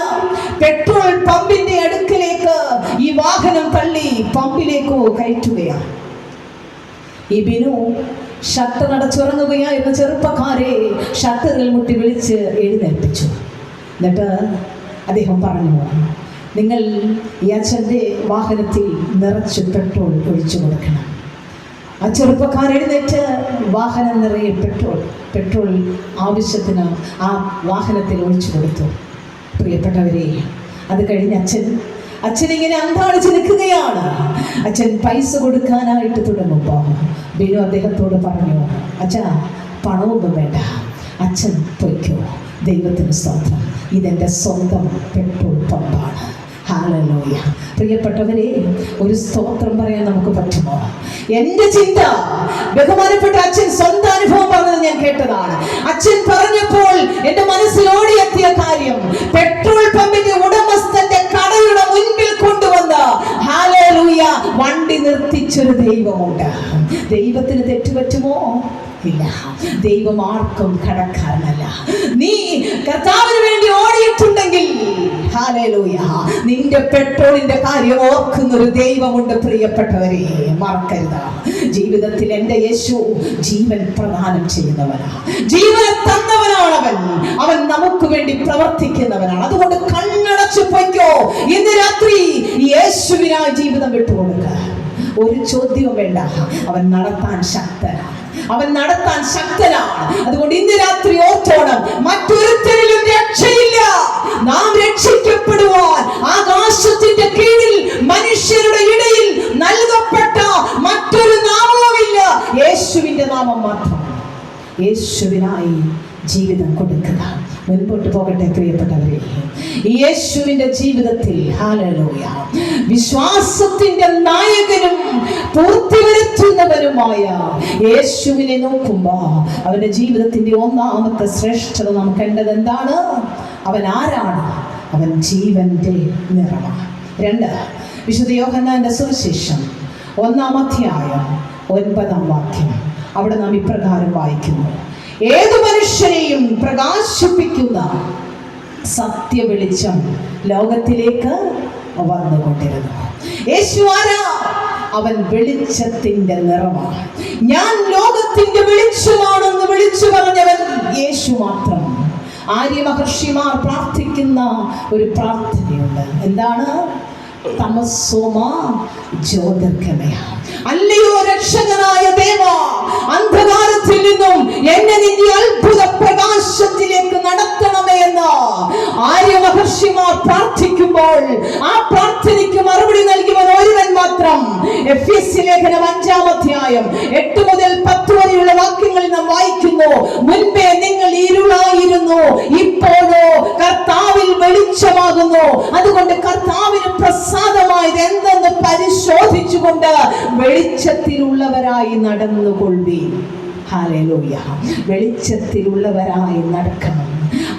പെട്രോൾ പമ്പിന്റെ അടുക്കലേക്ക് ഈ വാഹനം തള്ളി പമ്പിലേക്ക് കയറ്റുകയാണ്. ഈ ബിനു ഷട്ടർ അടച്ചുറങ്ങുകയായിരുന്ന ചെറുപ്പക്കാരെ ഷട്ടറിൽ മുട്ടി വിളിച്ച് എഴുന്നേൽപ്പിച്ചു. എന്നിട്ട് അദ്ദേഹം പറഞ്ഞു, നിങ്ങൾ ഈ അച്ഛൻ്റെ വാഹനത്തിൽ നിറച്ച് പെട്രോൾ ഒഴിച്ചു കൊടുക്കണം. ആ ചെറുപ്പക്കാരെഴുന്നേറ്റ് വാഹനം നിറയെ പെട്രോൾ ആവശ്യത്തിന് ആ വാഹനത്തിൽ ഒഴിച്ചു കൊടുത്തു. പ്രിയപ്പെട്ടവരെ, അത് കഴിഞ്ഞ് അച്ഛനിങ്ങനെ അന്താളിച്ച് നിൽക്കുകയാണ്. അച്ഛൻ പൈസ കൊടുക്കാനായിട്ട് തുടങ്ങുമ്പോൾ ബിനു അദ്ദേഹത്തോട് പറഞ്ഞു, അച്ഛാ, പണമൊന്നും വേണ്ട, അച്ഛൻ പൊയ്ക്കോ, ദൈവത്തിന് സ്തോത്രം, ഇതെൻ്റെ സ്വന്തം പെട്രോൾ പമ്പാണ്. ഹല്ലേലൂയ. പ്രിയപ്പെട്ടവരെ, ഒരു സ്തോത്രം പറയാൻ നമുക്ക് പറ്റുമോ? എൻ്റെ ചിന്ത, ബഹുമാനപ്പെട്ട അച്ഛൻ സ്വന്തം അനുഭവം പറഞ്ഞത് ഞാൻ കേട്ടതാണ്. അച്ഛൻ പറഞ്ഞപ്പോൾ എൻ്റെ മനസ്സിൽ ഓടിയെത്തിയ കാര്യം, പെട്രോൾ പമ്പിന്റെ ഉടമസ്ഥന്റെ കടയുടെ മുൻപിൽ കൊണ്ടുവന്ന ഹല്ലേലൂയ വണ്ടി നിർത്തിച്ചൊരു ദൈവമുണ്ട്. ദൈവത്തിന് തെറ്റുപറ്റുമോ? ഇല്ല. ദൈവം ആർക്കും കടക്കാരനല്ല. നീ കർത്താവിന് വേണ്ടി ഓടിയിട്ടുണ്ടെങ്കിൽ ഹല്ലേലൂയ, നിന്റെ പെട്രോളിന്റെ കാര്യം ഓർക്കുന്നൊരു ദൈവമുണ്ട്. പ്രിയപ്പെട്ടവരെ, മറക്കരുത്. ജീവിതത്തിൽ എൻ്റെ യേശു ജീവൻ പ്രദാനം ചെയ്യുന്നവനാണ്, ജീവനെ തന്നവനാണ്. അവൻ നമുക്ക് വേണ്ടി പ്രവർത്തിക്കുന്നവനാണ്. അതുകൊണ്ട് കണ്ണടച്ചു പൊയ്ക്കോ. ഇന്ന് രാത്രി യേശുവിനായി ജീവിതം വിട്ടുകൊടുക്കുക. ഒരു ചോദ്യവും വേണ്ട. അവൻ നടത്താൻ ശക്തനാണ്. അതുകൊണ്ട് ഇന്ന് രാത്രി ഓർത്തോണം, മറ്റൊരുത്തരിലും രക്ഷയില്ല. നാം രക്ഷിക്കപ്പെടുവാൻ ആകാശത്തിന്റെ കീഴിൽ മനുഷ്യരുടെ ഇടയിൽ നൽകപ്പെട്ട മറ്റൊരു നാമവുമില്ല, യേശുവിന്റെ നാമം മാത്രം. യേശുവിനായി ജീവിതം കൊടുക്കുക. മുൻപോട്ട് പോകട്ടെ പ്രിയപ്പെട്ടവരെ. യേശുവിന്റെ ജീവിതത്തിൽ ഹല്ലേലൂയ വിശ്വാസത്തിന്റെ നായകനും പൂർത്തി വരുത്തുന്നവനുമായ യേശുവിനെ നോക്കുമ്പോൾ അവന്റെ ജീവിതത്തിന്റെ ഒന്നാമത്തെ ശ്രേഷ്ഠത നാം കണ്ടത് എന്താണ്? അവൻ ആരാണ്? അവൻ ജീവന്റെ നിറമാണ്. 2 വിശുദ്ധ യോഹന്നാന്റെ സുവിശേഷം 1-ാം അധ്യായം 9-ാം വാക്യം. അവിടെ നാം ഇപ്രകാരം വായിക്കുന്നു, ഏതു മനുഷ്യനെയും പ്രകാശിപ്പിക്കുന്ന സത്യ വെളിച്ചം ലോകത്തിലേക്ക് വന്നുകൊണ്ടിരുന്നു. യേശു ആരാ? അവൻ വെളിച്ചത്തിന്റെ നിറമാണ്. ഞാൻ ലോകത്തിന്റെ വെളിച്ചമാണെന്ന് വിളിച്ചു പറഞ്ഞവൻ യേശു മാത്രം. ആര്യമഹർഷിമാർ പ്രാർത്ഥിക്കുന്ന ഒരു പ്രാർത്ഥനയുണ്ട്. എന്താണ്? തമസ്സോമ ജ്യോതിർഗമയ. അല്ലയോ രക്ഷകനായ ദേവ, അന്ധകാരത്തിൽ നിന്നും എന്നെ നിന്റെ അത്ഭുത പ്രകാശത്തിലേക്ക് നടത്തണമേ എന്ന് ആര്യമഹർഷിമാർ പ്രാർത്ഥിക്കുമ്പോൾ ആ പ്രാർത്ഥനയ്ക്ക് മറുപടി നൽകിയവൻ ഒരുവൻ മാത്രം. എഫെസ്യ ലേഖനം 5-ാം അധ്യായം 8 മുതൽ 10 വരെയുള്ള വാക്യങ്ങളിൽ നാം വായിക്കുന്നു, മുൻപേ നിങ്ങൾ ഇരുളായിരുന്നു, ഇപ്പോഴോ കർത്താവിൽ വെളിച്ചമാകുന്നു. അതുകൊണ്ട് കർത്താവിന് പ്രസാദമായത് എന്തെന്ന് പരിശോധിച്ചുകൊണ്ട് വെളിച്ചത്തിലുള്ളവരായി നടന്നുകൊള്ളുവീൻ. ഹല്ലേലൂയ. വെളിച്ചത്തിലുള്ളവരായി നടക്കണം.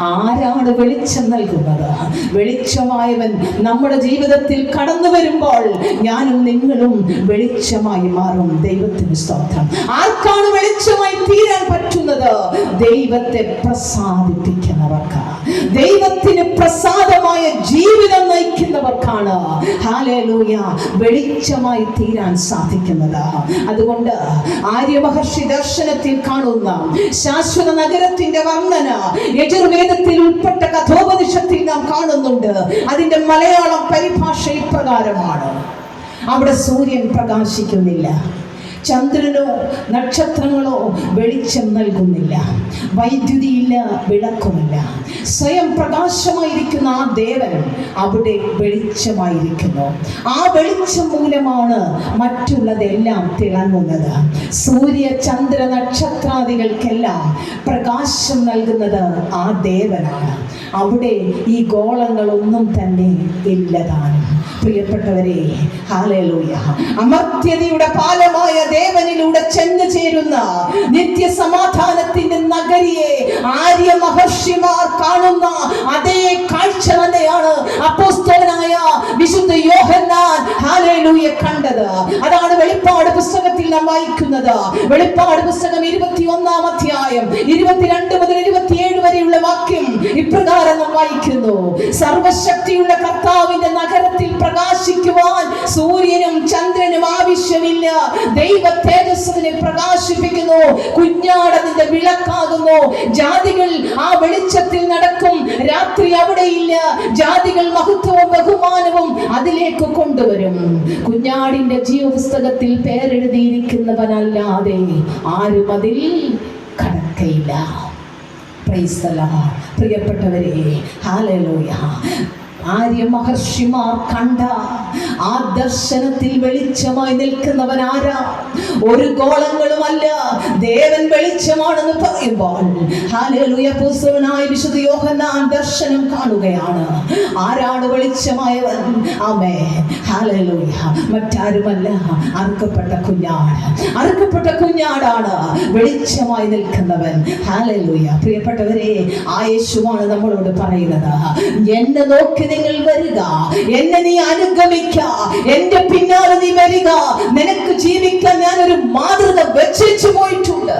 ആരാണ് വെളിച്ചം നൽകുന്നത്? വെളിച്ചമായവൻ നമ്മുടെ ജീവിതത്തിൽ കടന്നു വരുമ്പോൾ ഞാനും നിങ്ങളും വെളിച്ചമായി മാറും. ദൈവത്തിന് സ്തോത്രം. ആർക്കാണ് വെളിച്ചമായി തീരാൻ പറ്റുന്നത്? ദൈവത്തെ പ്രസാദിപ്പിക്കുന്നവർക്ക്, ദൈവത്തിന് പ്രസാദമായ ജീവിതം നയിക്കുന്നവർക്കാണ് ഹല്ലേലൂയ വെളിച്ചമായി തീരാൻ സാധിക്കുന്നത്. അതുകൊണ്ട് ആര്യമഹർഷി ദർശനത്തിൽ കാണുന്ന ശാശ്വത നഗരത്തിന്റെ വർണ്ണന യജുർവേദത്തിൽ ഉൾപ്പെട്ട കഥോപനിഷത്തിൽ നാം കാണുന്നുണ്ട്. അതിന്റെ മലയാളം പരിഭാഷ ഇപ്രകാരമാണ്: അവിടെ സൂര്യൻ പ്രകാശിക്കുന്നില്ല, ചന്ദ്രനോ നക്ഷത്രങ്ങളോ വെളിച്ചം നൽകുന്നില്ല, വൈദ്യുതിയില്ല, വിളക്കുമില്ല. സ്വയം പ്രകാശമായിരിക്കുന്ന ആ ദേവൻ അവിടെ വെളിച്ചമായിരിക്കുന്നു. ആ വെളിച്ചം മൂലമാണ് മറ്റുള്ളതെല്ലാം തിളങ്ങുന്നത്. സൂര്യ ചന്ദ്ര നക്ഷത്രാദികൾക്കെല്ലാം പ്രകാശം നൽകുന്നത് ആ ദേവനാണ്. അവിടെ ഈ ഗോളങ്ങളൊന്നും തന്നെ ഇല്ലതാനും. പ്രിയപ്പെട്ടവരെ, ഹല്ലേലൂയ, അമർത്യതയുടെ പാലമായ ദേവനിലൂടെ ചെന്നു ചേരുന്ന നിത്യസമാധാനത്തിന്റെ നഗരിയെ ആര്യ മഹർഷിമാർ കാണുന്ന അതേ കാഴ്ച തന്നെയാണ് അപ്പോസ്തലനായ വിശുദ്ധ യോഹന്നാൻ ഹല്ലേലൂയ കണ്ടത്. അതാണ് വെളിപ്പാട് പുസ്തകത്തിൽ നാം വായിക്കുന്നത്. വെളിപ്പാട് പുസ്തകം 21-ാം അധ്യായം 22 മുതൽ 27 വരെയുള്ള വാക്യം ഇപ്രകാരം നാം വായിക്കുന്നു: സർവശക്തിയുള്ള കർത്താവിന്റെ നഗരത്തിൽ പ്രകാശിക്കുവാൻ സൂര്യനും ചന്ദ്രനും ആവശ്യമില്ല. ദൈവ തേജസ്സിനെ പ്രകാശിപ്പിക്കുന്നു. കുഞ്ഞാടതിന്റെ വിളക്കാകുന്നു. ജാതികൾ ആ വെളിച്ചത്തിൽ നടക്കും. രാത്രി അവിടെയില്ല. ജാതികൾ മഹത്വവും ബഹുമാനവും അതിലേക്ക് കൊണ്ടുവരും. കുഞ്ഞാടിന്റെ ജീവപുസ്തകത്തിൽ പേരെഴുതിയിരിക്കുന്നവനല്ലാതെ ആരും അതിൽ കടക്കയില്ല. Praise the Lord. പ്രിയപ്പെട്ടവരെ, ഹല്ലേലൂയ, ആര്യ മഹർഷിമാർ കണ്ട ആ ദർശനത്തിൽ വെളിച്ചമായി നിൽക്കുന്നവൻ ആരാ? ഒരു ഗോളങ്ങളുമല്ല, ദേവൻ വെളിച്ചമാണെന്ന് പറയുമ്പോൾ ഹല്ലേലൂയ, അപ്പോസ്തലനായ വിശുദ്ധ യോഹന്നാൻ ദർശനം കാണുകയാണ്. ആരാണ് വെളിച്ചമായവൻ? ആമേൻ, ഹല്ലേലൂയ, മറ്റാരുമല്ല, അറുക്കപ്പെട്ട കുഞ്ഞാട്. അറുക്കപ്പെട്ട കുഞ്ഞാടാണ് വെളിച്ചമായി നിൽക്കുന്നവൻ. ഹല്ലേലൂയ. പ്രിയപ്പെട്ടവരെ, ആ യേശുവാണ് നമ്മളോട് പറയുന്നത്: എന്നെ നോക്കി നിങ്ങൾ വരിക, എന്നെ നീ അനുഗമിക്ക, എന്റെ പിന്നാലെ നീ വരിക. നിനക്ക് ജീവിക്കാൻ ഞാനൊരു മാതൃക വെച്ചു പോയിട്ടുണ്ട്.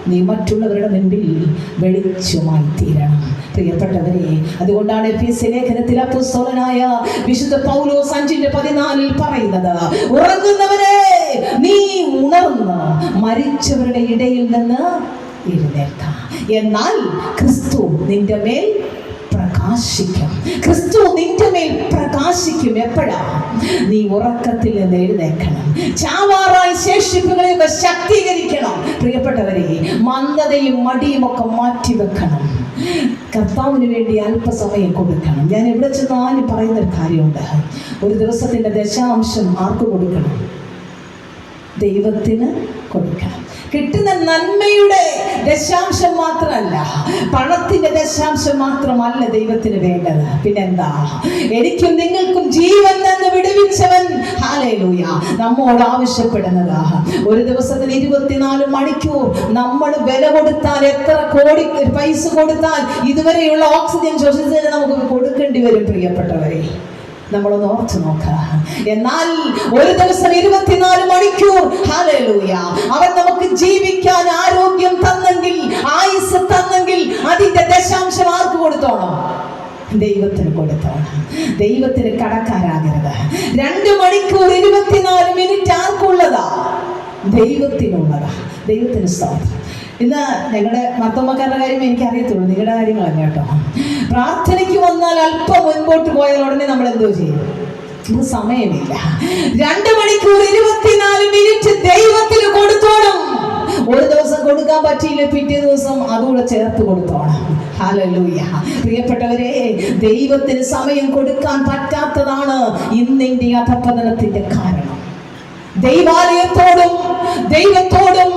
നീ മറ്റുള്ളവരുടെ മുൻപിൽ വെളിച്ചമായി തീരണം. പ്രിയപ്പെട്ടവരെ, അതുകൊണ്ടാണ് എഫേസ്യ ലേഖനത്തിൽ അപ്പോസ്തലനായ വിശുദ്ധ പൗലോസ് 5:14 പറയുന്നത്: ഉറങ്ങുന്നവനെ നീ ഉണർന്ന് മരിച്ചവരുടെ ഇടയിൽ നിന്ന് എഴുന്നേൽക്ക, എന്നാൽ ക്രിസ്തു നിന്റെ മേൽ പ്രകാശിക്കും. ക്രിസ്തു നിന്റെ മേൽ പ്രകാശിക്കും. എപ്പോഴാ? നീ ഉറക്കത്തിൽ നിന്ന് എഴുന്നേൽക്കണം. ചാവാറായ ശേഷിപ്പുകളെയൊക്കെ ശക്തീകരിക്കണം. പ്രിയപ്പെട്ടവരെ, മന്ദതയും മടിയും ഒക്കെ മാറ്റിവെക്കണം. കർത്താവിന് വേണ്ടി അല്പസമയം കൊടുക്കണം. ഞാൻ എവിടെ ചെന്നാലും പറയുന്നൊരു കാര്യമുണ്ട്: ഒരു ദിവസത്തിൻ്റെ ദശാംശം ആർക്ക് കൊടുക്കണം? ദൈവത്തിന് കൊടുക്കണം. കിട്ടുന്ന നന്മയുടെ ദശാംശം മാത്രമല്ല, പണത്തിന്റെ ദശാംശം മാത്രമല്ല ദൈവത്തിന് വേണ്ടത്. പിന്നെന്താ? എനിക്കും നിങ്ങൾക്കും ജീവൻ എന്ന് വിടുവിച്ചവൻ ഹല്ലേലൂയ നമ്മോട് ആവശ്യപ്പെടുന്നത്. ഒരു ദിവസത്തിന് 24 മണിക്കൂർ നമ്മൾ വില കൊടുത്താൽ, എത്ര കോടി പൈസ കൊടുത്താൽ ഇതുവരെയുള്ള ഓക്സിജൻ ശ്വസിച്ചതിന് നമുക്ക് കൊടുക്കേണ്ടി വരും. പ്രിയപ്പെട്ടവരെ, നമ്മളൊന്ന് ഓർത്ത് നോക്കുക. എന്നാൽ ഒരു ദിവസം 24 മണിക്കൂർ ഹല്ലേലൂയ അവൻ നമുക്ക് ജീവിക്കാൻ ആരോഗ്യം തന്നെങ്കിൽ, ആയുസ് തന്നെങ്കിൽ, അതിന്റെ ദശാംശം ആർക്ക് കൊടുത്തോണം? ദൈവത്തിന് കൊടുത്തോണം. ദൈവത്തിന് കടക്കാരാകരുത്. 2 മണിക്കൂർ 24 മിനിറ്റ് ആർക്കുള്ളതാ? ദൈവത്തിനുള്ളതാ. ദൈവത്തിന് സ്തോത്രം. ഇന്ന് ഞങ്ങളുടെ മത്തമ്മക്കാരുടെ കാര്യം എനിക്കറിയത്തുള്ളൂ, നിങ്ങളുടെ കാര്യങ്ങളല്ല കേട്ടോ. പ്രാർത്ഥനയ്ക്ക് വന്നാൽ അല്പം മുൻപോട്ട് പോയാൽ ഉടനെ നമ്മൾ എന്തോ ചെയ്യും? ഇത് സമയമില്ല. 2 മണിക്കൂർ 24 മിനിറ്റ് ദൈവത്തിന് കൊടുത്തോണം. ഒരു ദിവസം കൊടുക്കാൻ പറ്റിയില്ല, പിറ്റേ ദിവസം അതുകൂടെ ചേർത്ത് കൊടുത്തോണം. ഹല്ലേലൂയ. പ്രിയപ്പെട്ടവരെ, ദൈവത്തിന് സമയം കൊടുക്കാൻ പറ്റാത്തതാണ് ഇന്നിന്റെ അധപതനത്തിന്റെ കാരണം. ദൈവാലയത്തോടും ദൈവത്തോടും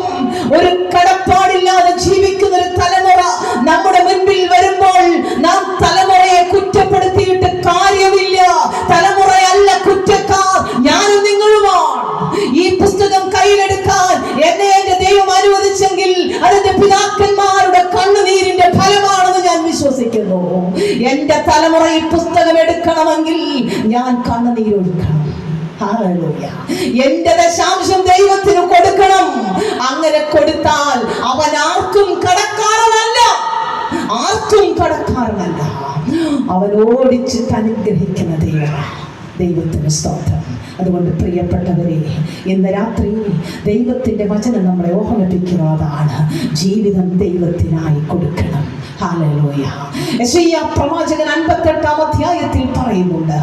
ഒരു കടപ്പാടില്ലാതെ ജീവിക്കുന്ന ഒരു തലമുറ നമ്മുടെ മുൻപിൽ വരുമ്പോൾ നാം തലമുറയെ കുറ്റപ്പെടുത്തിയിട്ട് കാര്യമില്ല. തലമുറയല്ല കുറ്റക്കാർ, ഞാനും നിങ്ങളുമാണ്. ഈ പുസ്തകം കയ്യിലെടുക്കാൻ എന്നെ എന്റെ ദൈവം അനുവദിച്ചെങ്കിൽ അതിന്റെ പിതാക്കന്മാരുടെ കണ്ണുനീരിന്റെ ഫലമാണെന്ന് ഞാൻ വിശ്വസിക്കുന്നു. എന്റെ തലമുറ ഈ പുസ്തകം എടുക്കണമെങ്കിൽ ഞാൻ കണ്ണുനീരൊഴുക്കണം. ഹല്ലേലൂയ. എന്റെ ദശാംശം ദൈവത്തിന് കൊടുക്കണം. അങ്ങനെ കൊടുത്താൽ അവൻ ആർക്കും കടക്കാരനല്ല, ആർക്കും കടക്കാരനല്ല. അവൻ ഓടിച്ചിട്ട് അനുഗ്രഹിക്കുന്ന ദൈവത്തിന് സ്തോത്രം. അതുകൊണ്ട് പ്രിയപ്പെട്ടവരെ, ഇന്ന് രാത്രി ദൈവത്തിന്റെ വചനം നമ്മളെ ഓർമ്മിപ്പിക്കുന്നതാണ്: ജീവിതം ദൈവത്തിനായി കൊടുക്കണം. ഹല്ലേലൂയ. യെശയ്യാ പ്രവാചകൻ 58-ാം അധ്യായത്തിൽ പറയുന്നുണ്ട്,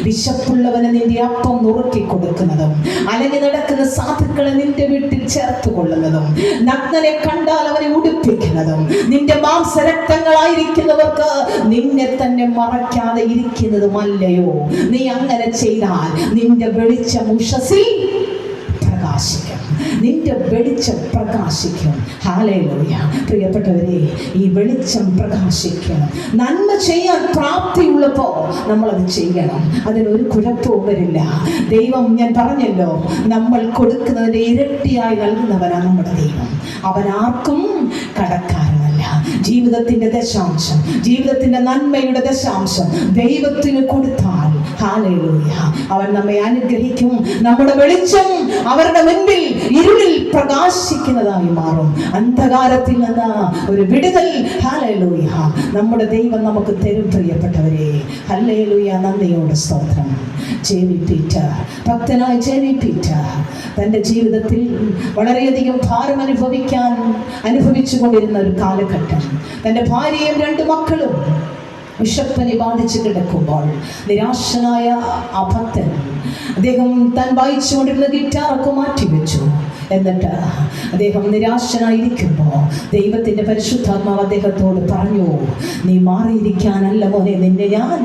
വിശപ്പുള്ളവന് നിന്റെ അപ്പം നുറുക്കി കൊടുക്കുന്നതും അലഞ്ഞു നടക്കുന്ന സാധുക്കളെ നിന്റെ വീട്ടിൽ ചേർത്ത് കൊള്ളുന്നതും നഗ്നനെ കണ്ടാൽ അവനെ ഉടുപ്പിക്കുന്നതും നിന്റെ മാംസരക്തങ്ങളായിരിക്കുന്നവർക്ക് നിന്നെ തന്നെ മറയ്ക്കാതെ ഇരിക്കുന്നതുമല്ലയോ? നീ അങ്ങനെ ചെയ്താൽ നിന്റെ വെളിച്ചം ഉഷസ്സിൽ പ്രകാശിക്കും, നിന്റെ വെളിച്ചം പ്രകാശിക്കും. ഹല്ലേലൂയ. പ്രിയപ്പെട്ടവരെ, ഈ വെളിച്ചം പ്രകാശിക്കണം. നന്മ ചെയ്യാൻ പ്രാപ്തിയുള്ളപ്പോൾ നമ്മളത് ചെയ്യണം. അതിനൊരു കുഴപ്പവും വരില്ല. ദൈവം, ഞാൻ പറഞ്ഞല്ലോ, നമ്മൾ കൊടുക്കുന്നതിൻ്റെ ഇരട്ടിയായി നൽകുന്നവനാണ് നമ്മുടെ ദൈവം. അവനാർക്കും കടക്കാരനല്ല. ജീവിതത്തിൻ്റെ ദശാംശം, ജീവിതത്തിൻ്റെ നന്മയുടെ ദശാംശം ദൈവത്തിന് കൊടുത്താൽ, ഹല്ലേലൂയ, അവൻ നമ്മെ അനുഗ്രഹിക്കും. നമ്മുടെ വെളിച്ചം അവരുടെ മുൻപിൽ ഇരുളിൽ പ്രകാശിക്കുന്നതായി മാറും. അന്ധകാരത്തിൽ നിന്ന് ഒരു വിടുതൽ, ഹല്ലേലൂയ, നമ്മുടെ ദൈവം നമുക്ക് തരും. പ്രിയപ്പെട്ടവരെ, ഹല്ലേലൂയ, നന്ദിയോട് സ്തോത്രം. ജെവി പീറ്റർ, ഭക്തനായ ജെവി പീറ്റർ തൻ്റെ ജീവിതത്തിൽ വളരെയധികം ഭാരം അനുഭവിച്ചു കൊണ്ടിരുന്ന ഒരു കാലഘട്ടം, തൻ്റെ ഭാര്യയും 2 മക്കളും വിഷപ്പനി ബാധിച്ച് കിടക്കുമ്പോൾ നിരാശനായ ആ ഭക്തൻ, അദ്ദേഹം താൻ വായിച്ചുകൊണ്ടിരുന്ന ഗിറ്റാറൊക്കെ മാറ്റിവെച്ചു. എന്നിട്ട് അദ്ദേഹം നിരാശനായിരിക്കുമ്പോൾ ദൈവത്തിൻ്റെ പരിശുദ്ധാത്മാവ് അദ്ദേഹത്തോട് പറഞ്ഞു, നീ മാറിയിരിക്കാനല്ല മോനെ നിന്നെ ഞാൻ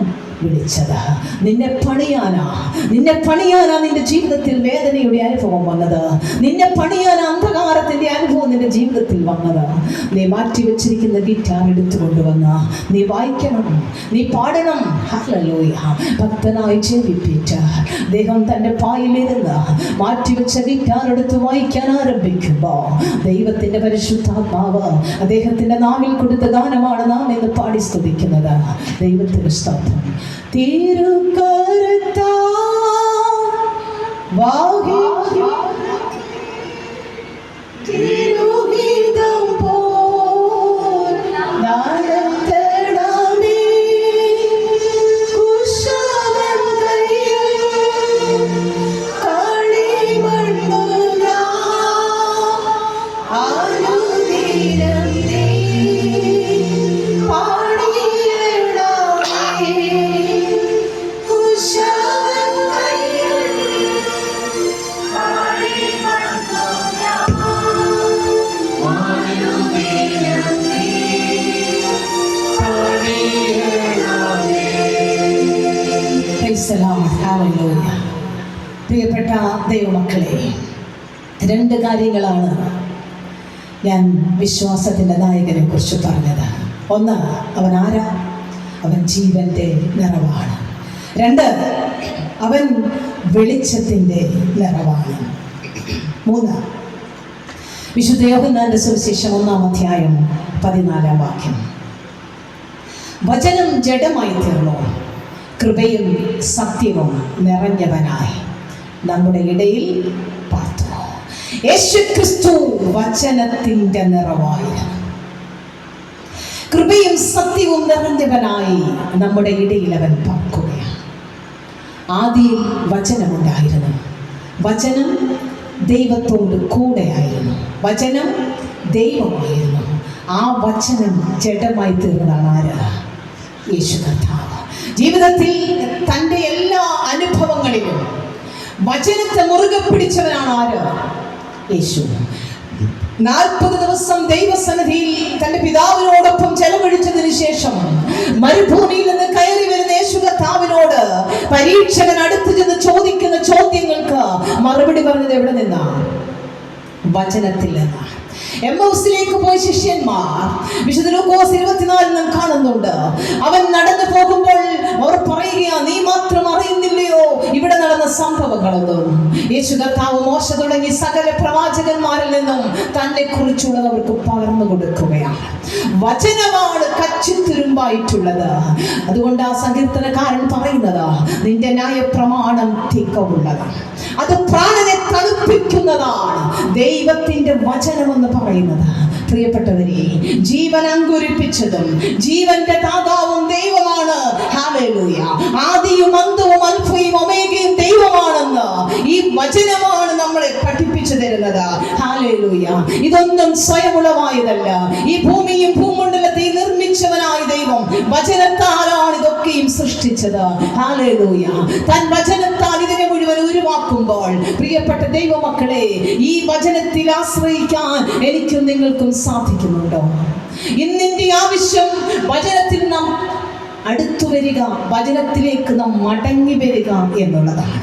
വിളിച്ചത്, നിന്നെ പണിയാനാ നിന്റെ ജീവിതത്തിൽ വേദനയുടെ അനുഭവം വന്നത്, നിന്നെ പണിയാനാ അന്ധകാരത്തിന്റെ അനുഭവം നിന്റെ ജീവിതത്തിൽ വന്നത്. നീ മാറ്റിവെച്ചിരിക്കുന്ന ഗിറ്റാർ എടുത്തുകൊണ്ടുവന്ന നീ വായിക്കണം, നീ പാടണം. ഹല്ലേലൂയ. ഭക്തനായി ജെവി പീറ്റർ അദ്ദേഹം തൻ്റെ പായിലിരുന്ന് മാറ്റിവെച്ച ഗിറ്റാർ എടുത്ത് വായിക്കാൻ ആരംഭിക്കുമ്പോൾ ദൈവത്തിന്റെ പരിശുദ്ധാത്മാവ് അദ്ദേഹത്തിന്റെ നാവിൽ കൊടുത്ത ഗാനമാണ് നാം ഇന്ന് പാടി സ്തുതിക്കുന്നത്. ദൈവത്തിന്റെ സ്തോത്രം. തിരുകരത്താൽ തിരുഗീതം പോൽ നാദം തേടാമേ, കുശവൻ കയ്യിൽ കളിമണ്ണു ഞാൻ ആനുദീനം നീ പാടിയിടണമേ, കുശവൻ കയ്യിൽ കളിമണ്ണു ഞാൻ ആനുദീനം നീ പാടിയിടണമേ. Praise the Lord. ഹല്ലേലൂയ. പ്രിയപ്പെട്ട ദൈവമക്കളെ, 2 കാര്യങ്ങളാണ് ഞാൻ വിശ്വാസത്തിൻ്റെ നായകനെ കുറിച്ച് പറഞ്ഞത്. ഒന്ന്, അവൻ ആരാ? അവൻ ജീവൻ്റെ നിറവാണ്. 2, അവൻ വെളിച്ചത്തിൻ്റെ നിറവാണ്. 3, വിശുദ്ധ യോഹന്നാന്റെ സുവിശേഷം 1-ാം അധ്യായം 14-ാം വാക്യം, വചനം ജഡമായി തീർന്നു, കൃപയും സത്യവും നിറഞ്ഞവനായി നമ്മുടെ ഇടയിൽ പാർത്തു. യേശുക്രിസ്തു വചനത്തിൻ്റെ നിറവായിരുന്നു. കൃപയും സത്യവും നിറഞ്ഞവനായി നമ്മുടെ ഇടയിൽ അവൻ പാർക്കുകയാണ്. ആദിയിൽ വചനമുണ്ടായിരുന്നു, വചനം ദൈവത്തോട് കൂടെയായിരുന്നു, വചനം ദൈവമായിരുന്നു. ആ വചനം ജഡമായി തീർന്നതാണ് ആര്? യേശു കർത്താവ്. ജീവിതത്തിൽ തൻ്റെ എല്ലാ അനുഭവങ്ങളിലും വചനത്തെ മുറുകെ പിടിച്ചവനാണ് ആര്? യേശു. 40 ദിവസം ദൈവസന്നിധിയിൽ തന്റെ പിതാവിനോടൊപ്പം ചെലവഴിച്ചതിന് ശേഷം മരുഭൂമിയിൽ നിന്ന് കയറി വരുന്ന യേശു കർത്താവിനോട് പരീക്ഷകൻ അടുത്ത് ചെന്ന് ചോദിക്കുന്ന ചോദ്യങ്ങൾക്ക് മറുപടി പറഞ്ഞത് എവിടെ നിന്നാണ്? വചനത്തിൽ നിന്നാണ്. എമ്മൗസിലേക്ക് പോയ ശിഷ്യന്മാർ വിശുദ്ധ ലൂക്കോസ് 24 നാം കാണുന്നുണ്ട്. അവൻ നടന്നു പോകുമ്പോൾ അവർ പറയുക, നീ മാത്രം അറിയുന്നില്ലയോ ഇവിടെ നടന്ന സംഭവങ്ങളൊന്നും? യേശു കർത്താവ് മോശ തുടങ്ങി സകല പ്രവാചകന്മാരിൽ നിന്നും തന്നെ കുറിച്ചുള്ളത് അവർക്ക് പകർന്നു കൊടുക്കുകയാണ്. വചനമാണ് കച്ചിത്തുരുമ്പായിട്ടുള്ളത്. അതുകൊണ്ട് ആ സങ്കീർത്തനക്കാരൻ പറയുന്നത്, നിന്റെ ന്യായപ്രമാണം തികവുള്ളതാണ്, അത് പ്രാണനെ തണുപ്പിക്കുന്നതാണ്. ദൈവത്തിന്റെ വചനമെന്ന് പറയുന്നത്, പ്രിയപ്പെട്ടവരെ, ജീവൻ അങ്കുരിപ്പിച്ചതും ജീവന്റെ ദാതാവും ദൈവമാണ്. ഹല്ലേലൂയ. ആദിയും അന്തവും അൽഫയും ഒമേഗയും ദൈവമാണെന്ന് ഈ വചനമാണ് നമ്മളെ പഠിപ്പിച്ചു തരുന്നത്. ഹല്ലേലൂയ. ഇതൊന്നും സ്വയമുളവായതല്ല. ഈ ഭൂമിയും ഭൂമണ്ഡലത്തെ നിർമ്മിച്ച സൃഷ്ടിച്ചവനായ ദൈവം വചനത്താലാണ് ഇതൊക്കെയും സൃഷ്ടിച്ചത്. ഹല്ലേലൂയ. താൻ വചനത്താൽ ഇതിനെ മുഴുവൻ ഉരുവാക്കുമ്പോൾ പ്രിയപ്പെട്ട ദൈവമക്കളെ, ഈ വചനത്തിൽ ആശ്രയിക്കാൻ എനിക്കും നിങ്ങൾക്കും സാധിക്കുന്നുണ്ടോ? ഇന്നിന്റെ ആവശ്യം വചനത്തിൽ നാം അടുത്തു വരിക, വചനത്തിലേക്ക് നാം മടങ്ങി വരിക എന്നുള്ളതാണ്.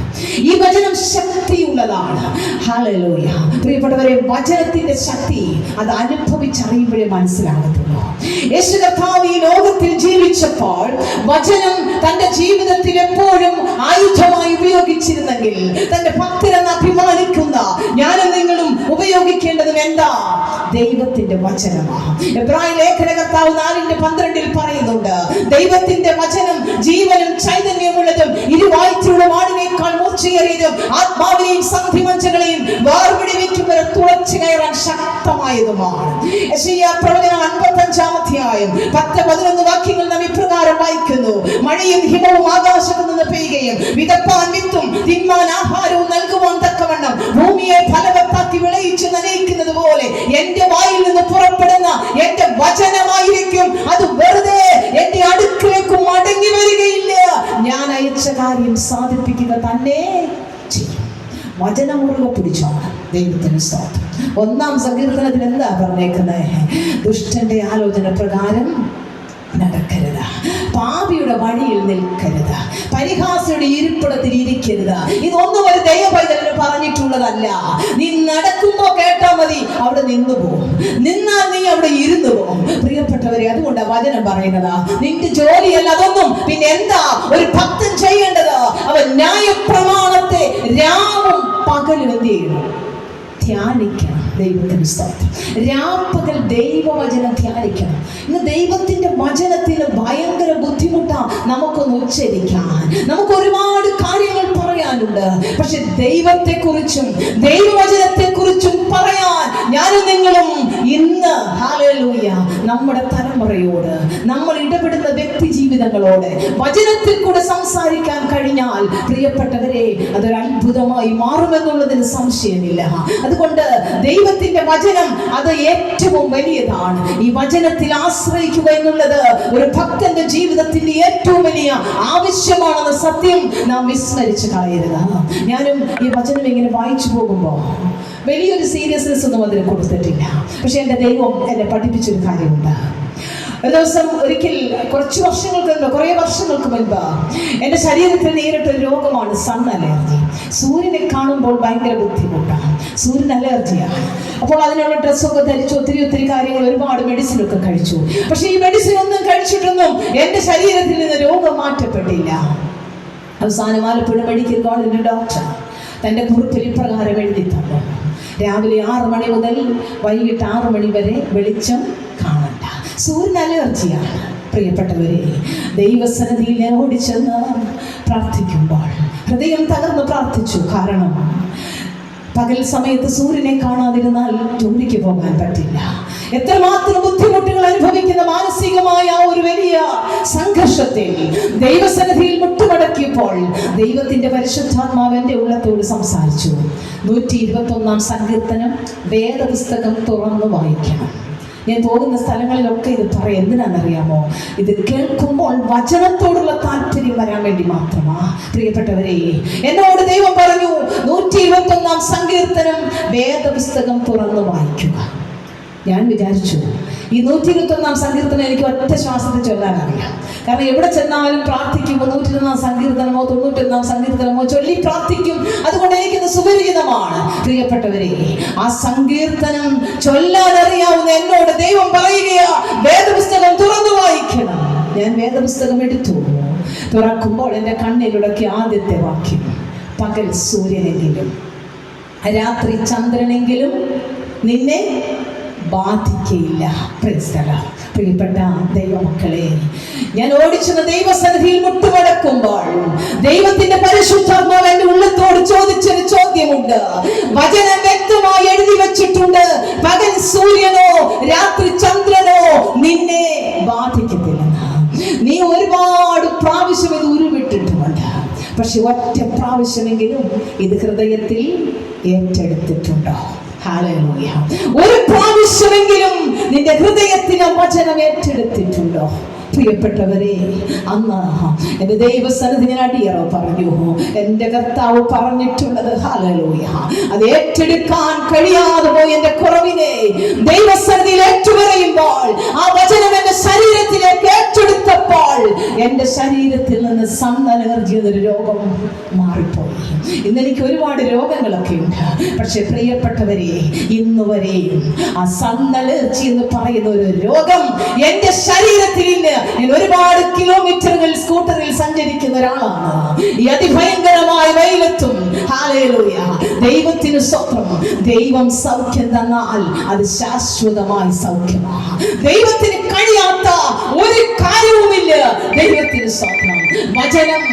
ഈ വചനം ശക്തിയുള്ളതാണ്. ഹല്ലേലൂയ. പ്രിയപ്പെട്ടവരെ, വചനത്തിന്റെ ശക്തി അത് അനുഭവിച്ചറിയുമ്പോഴേ മനസ്സിലാകത്തുള്ളൂ. യേശു കർത്താവ് ഈ ലോകത്തിൽ ജീവിച്ചപ്പോൾ വചനം തന്റെ ജീവിതത്തിൽ എപ്പോഴും ആയുധമായി ഉപയോഗിച്ചിരുന്നെങ്കിൽ തന്റെ ഭക്തരെന്ന് അഭിമാനിക്കുന്ന ഞാനും നിങ്ങളും ഉപയോഗിക്കേണ്ടതും എന്താ? ദൈവത്തിന്റെ വചനമാണ്. എബ്രായ ലേഖന കർത്താവ് 4:12 പറയുന്നുണ്ട്, ദൈവത്തിന്റെ വചനം ജീവനും ചൈതന്യമുള്ളതും ഇരുവായ്ത്തലുള്ള വാളിനേക്കാൾ മൂർച്ചയേറിയതും ആത്മാവിനെയും സന്ധിമഞ്ചകളെയും വേർപിടിവെക്കുന്നവരെ തുളച്ചു കയറാൻ ശക്തമായതുമാണ്. യെശയ്യാ പ്രവചനം 55-ാം അധ്യായം 10-11 വാക്യങ്ങൾ നാം ഇപ്രകാരം വായിക്കുന്നു: മഴയും ഹിമവും ആകാശത്തു നിന്ന് പെയ്യുകയും വിതപ്പാൻ വിത്തും തിന്മാൻ ആഹാരവും നൽകുവാൻ തക്കവണ്ണം ഭൂമിയെ ഫലവത്താക്കി വിളയിച്ച് നനയിക്കുന്നത് പോലെ എന്റെ വായിൽ നിന്ന് പുറപ്പെടുന്ന എന്റെ വചനമായിരിക്കും. അത് വെറുതെ എന്റെ അടുക്കിലേക്ക് മടങ്ങി വരികയില്ല. ഞാൻ അയച്ച കാര്യം സാധിപ്പിക്കുക തന്നെ ചെയ്യും. വചനം മുറുകെ പിടിച്ചോണം. ദൈവത്തിന് സ്തോത്രം. 1-ാം സങ്കീർത്തനത്തിൽ എന്താ പറഞ്ഞേക്കുന്നത്? ദുഷ്ടന്റെ ആലോചന പ്രകാരം നടക്കരുത്, പാപിയുടെ വഴിയിൽ നിൽക്കരുത്, പരിഹാസിയുടെ ഇരിപ്പിടത്തിൽ ഇരിക്കരുത്. ഇതൊന്നും ഒരു ദൈവപൈതലിന് പറഞ്ഞിട്ടുള്ളതല്ല. നീ നടക്കുമ്പോ കേട്ടാ മതി, അവിടെ നിന്നു പോകും. നിന്നാൽ നീ അവിടെ ഇരുന്നു പോകും. പ്രിയപ്പെട്ടവരെ, അതുകൊണ്ട് വചനം പറയുന്നത് നിന്റെ ജോലിയല്ല അതൊന്നും. പിന്നെ എന്താ ഒരു ഭക്തൻ ചെയ്യേണ്ടത്? അവൻ ന്യായപ്രമാണത്തെ രാവും പകലും എന്ത് ചെയ്യണം? ധ്യാനിക്കണം. ദൈവത്തിന് സ്തോത്രം. രാപ്പകൽ ദൈവവചനം ധ്യാനിക്കണം. ഇന്ന് ദൈവത്തിന്റെ വചനത്തിന് ഭയങ്കര ബുദ്ധിമുട്ടാണ് നമുക്കൊന്ന് ഉച്ചരിക്കാൻ. നമുക്ക് ഒരുപാട് കാര്യങ്ങൾ പറയാനുണ്ട്. പക്ഷെ ദൈവത്തെക്കുറിച്ചും ദൈവവചനത്തെക്കുറിച്ചും പറയാൻ ഞാനും നിങ്ങളും ഇന്ന് ഹല്ലേലൂയ നമ്മുടെ തലമുറയോട്, നമ്മൾ ഇടപെടുന്ന വ്യക്തി ജീവിതങ്ങളോട് വചനത്തിൽ കൂടെ സംസാരിക്കാൻ കഴിഞ്ഞാൽ പ്രിയപ്പെട്ടവരെ, അതൊരു അത്ഭുതമായി മാറുമെന്നുള്ളതിന് സംശയമില്ല. അതുകൊണ്ട് ദൈവത്തിന്റെ വചനം അത് ഏറ്റവും വലിയതാണ്. ഈ വചനത്തിൽ ആശ്രയിക്കുക എന്നുള്ളത് ഒരു ഭക്തന്റെ ജീവിതത്തിന്റെ ഏറ്റവും വലിയ ആവശ്യമാണെന്ന സത്യം നാം വിസ്മരിച്ച് കളയരുത്. ഞാനും ഈ വചനം ഇങ്ങനെ വായിച്ചു പോകുമ്പോൾ വലിയൊരു സീരിയസ്നെസ് ഒന്നും അതിന് കൊടുത്തിട്ടില്ല. പക്ഷെ എൻ്റെ ദൈവം എന്നെ പഠിപ്പിച്ചൊരു കാര്യമുണ്ട്. ഒരു ദിവസം ഒരിക്കൽ കുറേ വർഷങ്ങൾക്ക് മുൻപ് എൻ്റെ ശരീരത്തിൽ നേരിട്ടൊരു രോഗമാണ് സൺ അലർജി. സൂര്യനെ കാണുമ്പോൾ ഭയങ്കര ബുദ്ധിമുട്ടാണ്. സൂര്യൻ അലർജിയാണ്. അപ്പോൾ അതിനുള്ള ഡ്രസ്സൊക്കെ ധരിച്ചു, ഒത്തിരി കാര്യങ്ങൾ, ഒരുപാട് മെഡിസിനൊക്കെ കഴിച്ചു. പക്ഷെ ഈ മെഡിസിൻ ഒന്നും കഴിച്ചിട്ടൊന്നും എൻ്റെ ശരീരത്തിൽ നിന്ന് രോഗം മാറ്റപ്പെട്ടില്ല. അവസാനം ആലപ്പുഴ മെഡിക്കൽ കോളേജിലെ ഡോക്ടർ തൻ്റെ കുറിപ്പിൽ ഇപ്രകാരം എഴുതി തന്നു: രാവിലെ 6 മണി മുതൽ വൈകിട്ട് 6 മണി വരെ വെളിച്ചം കാണണ്ട. സൂര്യൻ അലർജിയാണ്. പ്രിയപ്പെട്ടവരെ, ദൈവസന്നിധിയിൽ ഞാൻ ഓടിച്ചെന്ന് പ്രാർത്ഥിക്കുമ്പോൾ ഹൃദയം തകർന്ന് പ്രാർത്ഥിച്ചു. കാരണം പകൽ സമയത്ത് സൂര്യനെ കാണാതിരുന്നാൽ ജോലിക്ക് പോകാൻ പറ്റില്ല. എത്രമാത്രം ബുദ്ധിമുട്ടുകൾ അനുഭവിക്കുന്ന മാനസികമായ ഒരു വലിയ സംഘർഷത്തിൽ ദൈവസന്നിധിയിൽ മുട്ടുമടക്കിയപ്പോൾ ദൈവത്തിന്റെ പരിശുദ്ധാത്മാവ് എൻ്റെ ഉള്ളത്തോട് സംസാരിച്ചു. 121-ാം സങ്കീർത്തനം വേദപുസ്തകം തുറന്നു വായിക്കണം. ഞാൻ പോകുന്ന സ്ഥലങ്ങളിലൊക്കെ ഇത് പറയും. എന്തിനാണെന്നറിയാമോ? ഇത് കേൾക്കുമ്പോൾ വചനത്തോടുള്ള താല്പര്യം വരാൻ വേണ്ടി മാത്രമാ. പ്രിയപ്പെട്ടവരെ, എന്നോട് ദൈവം പറഞ്ഞു 121-ാം സങ്കീർത്തനം വേദപുസ്തകം തുറന്നു വായിക്കുക. ഞാൻ വിചാരിച്ചു ഈ 121-ാം സങ്കീർത്തനം എനിക്ക് ഒറ്റ ശ്വാസത്തിൽ ചൊല്ലാനറിയാം. കാരണം എവിടെ ചെന്നാലും പ്രാർത്ഥിക്കുമ്പോൾ 121-ാം സങ്കീർത്തനമോ 91-ാം സങ്കീർത്തനമോ ചൊല്ലി പ്രാർത്ഥിക്കും. അതുകൊണ്ട് എനിക്കിത് സുപരിചിതമാണ്. പ്രിയപ്പെട്ടവരെ, ആ സങ്കീർത്തനം ചൊല്ലാൻ അറിയാവുന്ന എന്നോട് ദൈവം പറയുകയാ, വേദപുസ്തകം തുറന്നു വായിക്കണം. ഞാൻ വേദപുസ്തകം എടുത്തു. തുറക്കുമ്പോൾ എൻ്റെ കണ്ണിലുടക്കി ആദ്യത്തെ വാക്യം: പകൽ സൂര്യനെങ്കിലും രാത്രി ചന്ദ്രനെങ്കിലും നിന്നെ ബാധിക്കയില്ല. പ്രിയപ്പെട്ട ദൈവമക്കളെ, ഞാൻ ഓടിച്ചെന്ന ദൈവസന്നിധിയിൽ മുട്ടുമടക്കുമ്പോൾ ദൈവത്തിന്റെ പരിശുദ്ധാത്മാവ് എൻ്റെ ഉള്ളത്തോട് ചോദിച്ചൊരു ചോദ്യമുണ്ട്. വചനം വ്യക്തമായി എഴുതി വെച്ചിട്ടുണ്ട്: പകൽ സൂര്യനോ രാത്രി ചന്ദ്രനോ നിന്നെ ബാധിക്കത്തില്ലെന്ന്. നീ ഒരുപാട് പ്രാവശ്യം ഇത് ഉരുവിട്ടിട്ടുമുണ്ട്. പക്ഷെ ഒറ്റ പ്രാവശ്യമെങ്കിലും ഇത് ഹൃദയത്തിൽ ഏറ്റെടുത്തിട്ടുണ്ടോ? ഹല്ലേലൂയ. ഒരു പ്രാവശ്യമെങ്കിലും നിന്റെ ഹൃദയത്തിൽ ആ വചനം ഏറ്റെടുത്തിട്ടുണ്ടോ? പ്രിയപ്പെട്ടവരെ, അന്ന് എൻ്റെ ദൈവസന്നിധി ഞാൻ അടിയറോ പറഞ്ഞു, എൻ്റെ കർത്താവ് പറഞ്ഞിട്ടുള്ളത് ഹല്ലേലൂയ, അത് ഏറ്റെടുക്കാൻ കഴിയാതെ പോയി എൻ്റെ കുറവിനെ ദൈവസന്നിധിയിൽ ഏറ്റുപറയുമ്പോൾ, ആ വചനം എൻ്റെ ശരീരത്തിലേക്ക് ഏറ്റെടുത്തപ്പോൾ എൻ്റെ ശരീരത്തിൽ നിന്ന് സൺ അലർജി എന്നൊരു രോഗം മാറിപ്പോയി. ഇന്നെനിക്ക് ഒരുപാട് രോഗങ്ങളൊക്കെ ഉണ്ട്. പക്ഷെ പ്രിയപ്പെട്ടവരെ, ഇന്നുവരെയും ആ സൺ അലർജി എന്ന് പറയുന്ന ഒരു രോഗം എൻ്റെ ശരീരത്തിൽ ഇന്ന് ഞാൻ ഒരുപാട് കിലോമീറ്ററുകൾ സ്കൂട്ടറിൽ സഞ്ചരിക്കുന്ന ഒരാളാണ്. ഈ അതിഭയങ്കരമായ വെയിലത്തും ഹല്ലേലൂയ, ദൈവത്തിന് സ്തോത്രം. ദൈവം സൗഖ്യം തന്നാൽ അത് ശാശ്വതമായ സൗഖ്യമാണ്. ദൈവത്തിന് കഴിയാത്ത ഒരു കാര്യവുമില്ല. ദൈവത്തിന് സ്തോത്രം. വചനം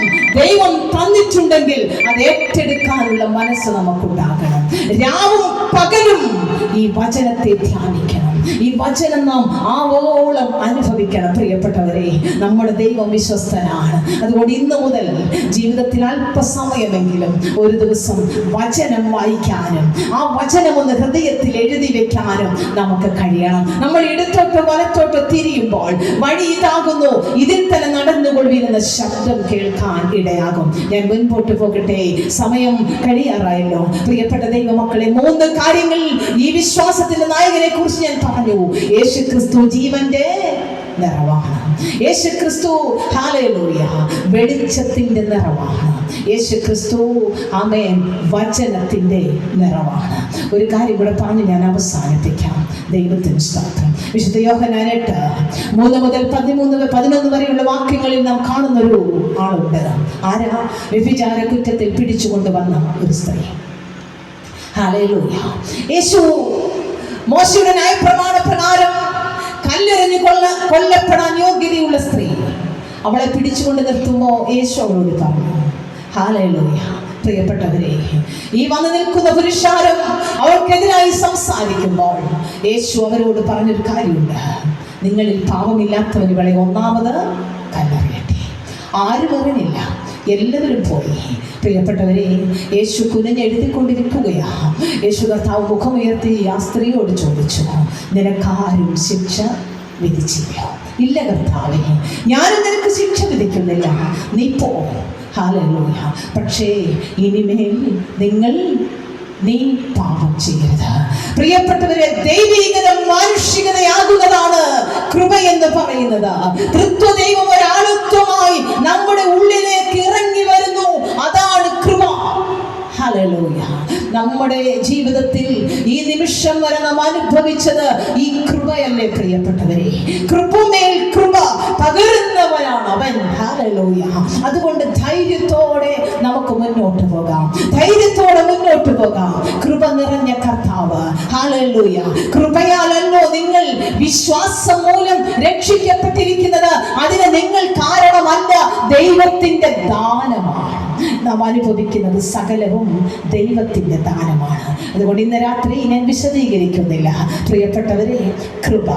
ദൈവം തന്നിട്ടുണ്ടെങ്കിൽ അത് ഏറ്റെടുക്കാനുള്ള മനസ്സ് നമുക്കുണ്ടാകണം. രാവും പകലും ഈ വചനത്തെ ധ്യാനിക്കണം. ഈ വചനം നാം ആവോളം അനുഭവിക്കണം. പ്രിയപ്പെട്ടവരെ, നമ്മുടെ ദൈവം വിശ്വസ്തനാണ്. അതുകൊണ്ട് ഇന്ന് മുതൽ ജീവിതത്തിൽ അല്പസമയമെങ്കിലും ഒരു ദിവസം വചനം വായിക്കാനും ആ വചനം ഒന്ന് ഹൃദയത്തിൽ എഴുതി വെക്കാനും നമുക്ക് കഴിയണം. നമ്മൾ ഇടത്തോട്ടോ വലത്തോട്ടോ തിരിയുമ്പോൾ വഴി ഇതാകുന്നു, ഇതിൽ തന്നെ നടന്നുകൊള്ളുന്ന ശബ്ദം കേൾക്കാൻ ഇടയാകും. ഞാൻ മുൻപോട്ട് പോകട്ടെ, സമയം കഴിയാറായല്ലോ. പ്രിയപ്പെട്ട ദൈവമക്കളെ, 3 കാര്യങ്ങൾ ഈ വിശ്വാസത്തിന്റെ നായകനെ കുറിച്ച് ഞാൻ പറഞ്ഞു. യേശു ക്രിസ്തു ജീവന്റെ നിറവാണ്. യേശു ക്രിസ്തു ഹല്ലേലൂയ വെളിച്ചത്തിന്റെ നിറവാണ്. യേശു ക്രിസ്തു ആമേൻ വചനത്തിന്റെ നിറവാണ്. ഒരു കാര്യം കൂടെ പറഞ്ഞ് ഞാൻ അവസാനിപ്പിക്കാം. ദൈവത്തിന് സ്തോത്രം. വിശുദ്ധ യോഹന്നാൻ 8:3 മുതൽ 13-11 വരെയുള്ള വാക്യങ്ങളിൽ നാം കാണുന്ന ഒരു ആളുണ്ട്. ആരാ? വ്യഭിചാര കുറ്റത്തിൽ പിടിച്ചുകൊണ്ടുവന്ന ഒരു സ്ത്രീ. ഹല്ലേലൂയ. യേശു മോശയുടെ ന്യായപ്രമാണ പ്രകാരം കല്ലെറിഞ്ഞ് കൊല്ലപ്പെടാൻ യോഗ്യതയുള്ള സ്ത്രീ, അവളെ പിടിച്ചുകൊണ്ട് നിർത്തുമ്പോൾ യേശു അവളോട് പറഞ്ഞു. ഹല്ലേലൂയ. പ്രിയപ്പെട്ടവരെ, ഈ വന്നു നിൽക്കുന്ന പുരുഷാരം അവർക്കെതിരായി സംസാരിക്കുമ്പോൾ യേശു അവരോട് പറഞ്ഞൊരു കാര്യമുണ്ട്. നിങ്ങളിൽ പാപമില്ലാത്തവൻ ഇവളെ ഒന്നാമത് കല്ലെറിയട്ടെ. ആരും എറിഞ്ഞില്ല, എല്ലാവരും പോയി. പ്രിയപ്പെട്ടവരെ, യേശു കുനിഞ്ഞെഴുതിക്കൊണ്ടിരിക്കുകയാ. യേശു കർത്താവ് മുഖമുയർത്തി ആ സ്ത്രീയോട് ചോദിച്ചു, നിനക്കാരും ശിക്ഷ വിധിച്ചില്ല? ഇല്ല കർത്താവേ, ഞാനും നിനക്ക് ശിക്ഷ വിധിക്കുന്നില്ല, നീ പോ. ഹല്ലേലൂയ. പക്ഷേ ഇനിമേൽ നീ പാപം ചെയ്യരുത്. പ്രിയപ്പെട്ടവരെ, ദൈവികത മാനുഷികതയാകുന്നതാണ് കൃപ എന്ന് പറയുന്നത്. തൃത്വദൈവം ഒരാളുത്വമായി നമ്മുടെ ഉള്ളിലേക്ക് ഇറങ്ങി വരുന്നു. അതാണ് കൃപ. ഹല്ലേലൂയ. നമ്മുടെ ജീവിതത്തിൽ ഈ നിമിഷം വരെ നാം അനുഭവിച്ചത് ഈ കൃപയല്ലേ പ്രിയപ്പെട്ടവരെ? കൃപമേൽ കൃപ പകരുന്നവനാണ് അവൻ. ഹല്ലേലൂയ. അതുകൊണ്ട് ധൈര്യത്തോടെ നമുക്ക് മുന്നോട്ട് പോകാം. ധൈര്യത്തോടെ മുന്നോട്ട് പോകാം. കൃപ നിറഞ്ഞ കർത്താവ്. ഹല്ലേലൂയ. കൃപയാലല്ലോ നിങ്ങൾ വിശ്വാസം മൂലം രക്ഷിക്കപ്പെട്ടിരിക്കുന്നത്. അതിന് നിങ്ങൾ കാരണമല്ല, ദൈവത്തിന്റെ ദാനമാണ്. നാം അനുഭവിക്കുന്നത് സകലവും ദൈവത്തിന്റെ ദാനമാണ്. അതുകൊണ്ട് ഇന്ന് രാത്രി ഞാൻ വിശദീകരിക്കുന്നില്ല. പ്രിയപ്പെട്ടവരെ, കൃപ,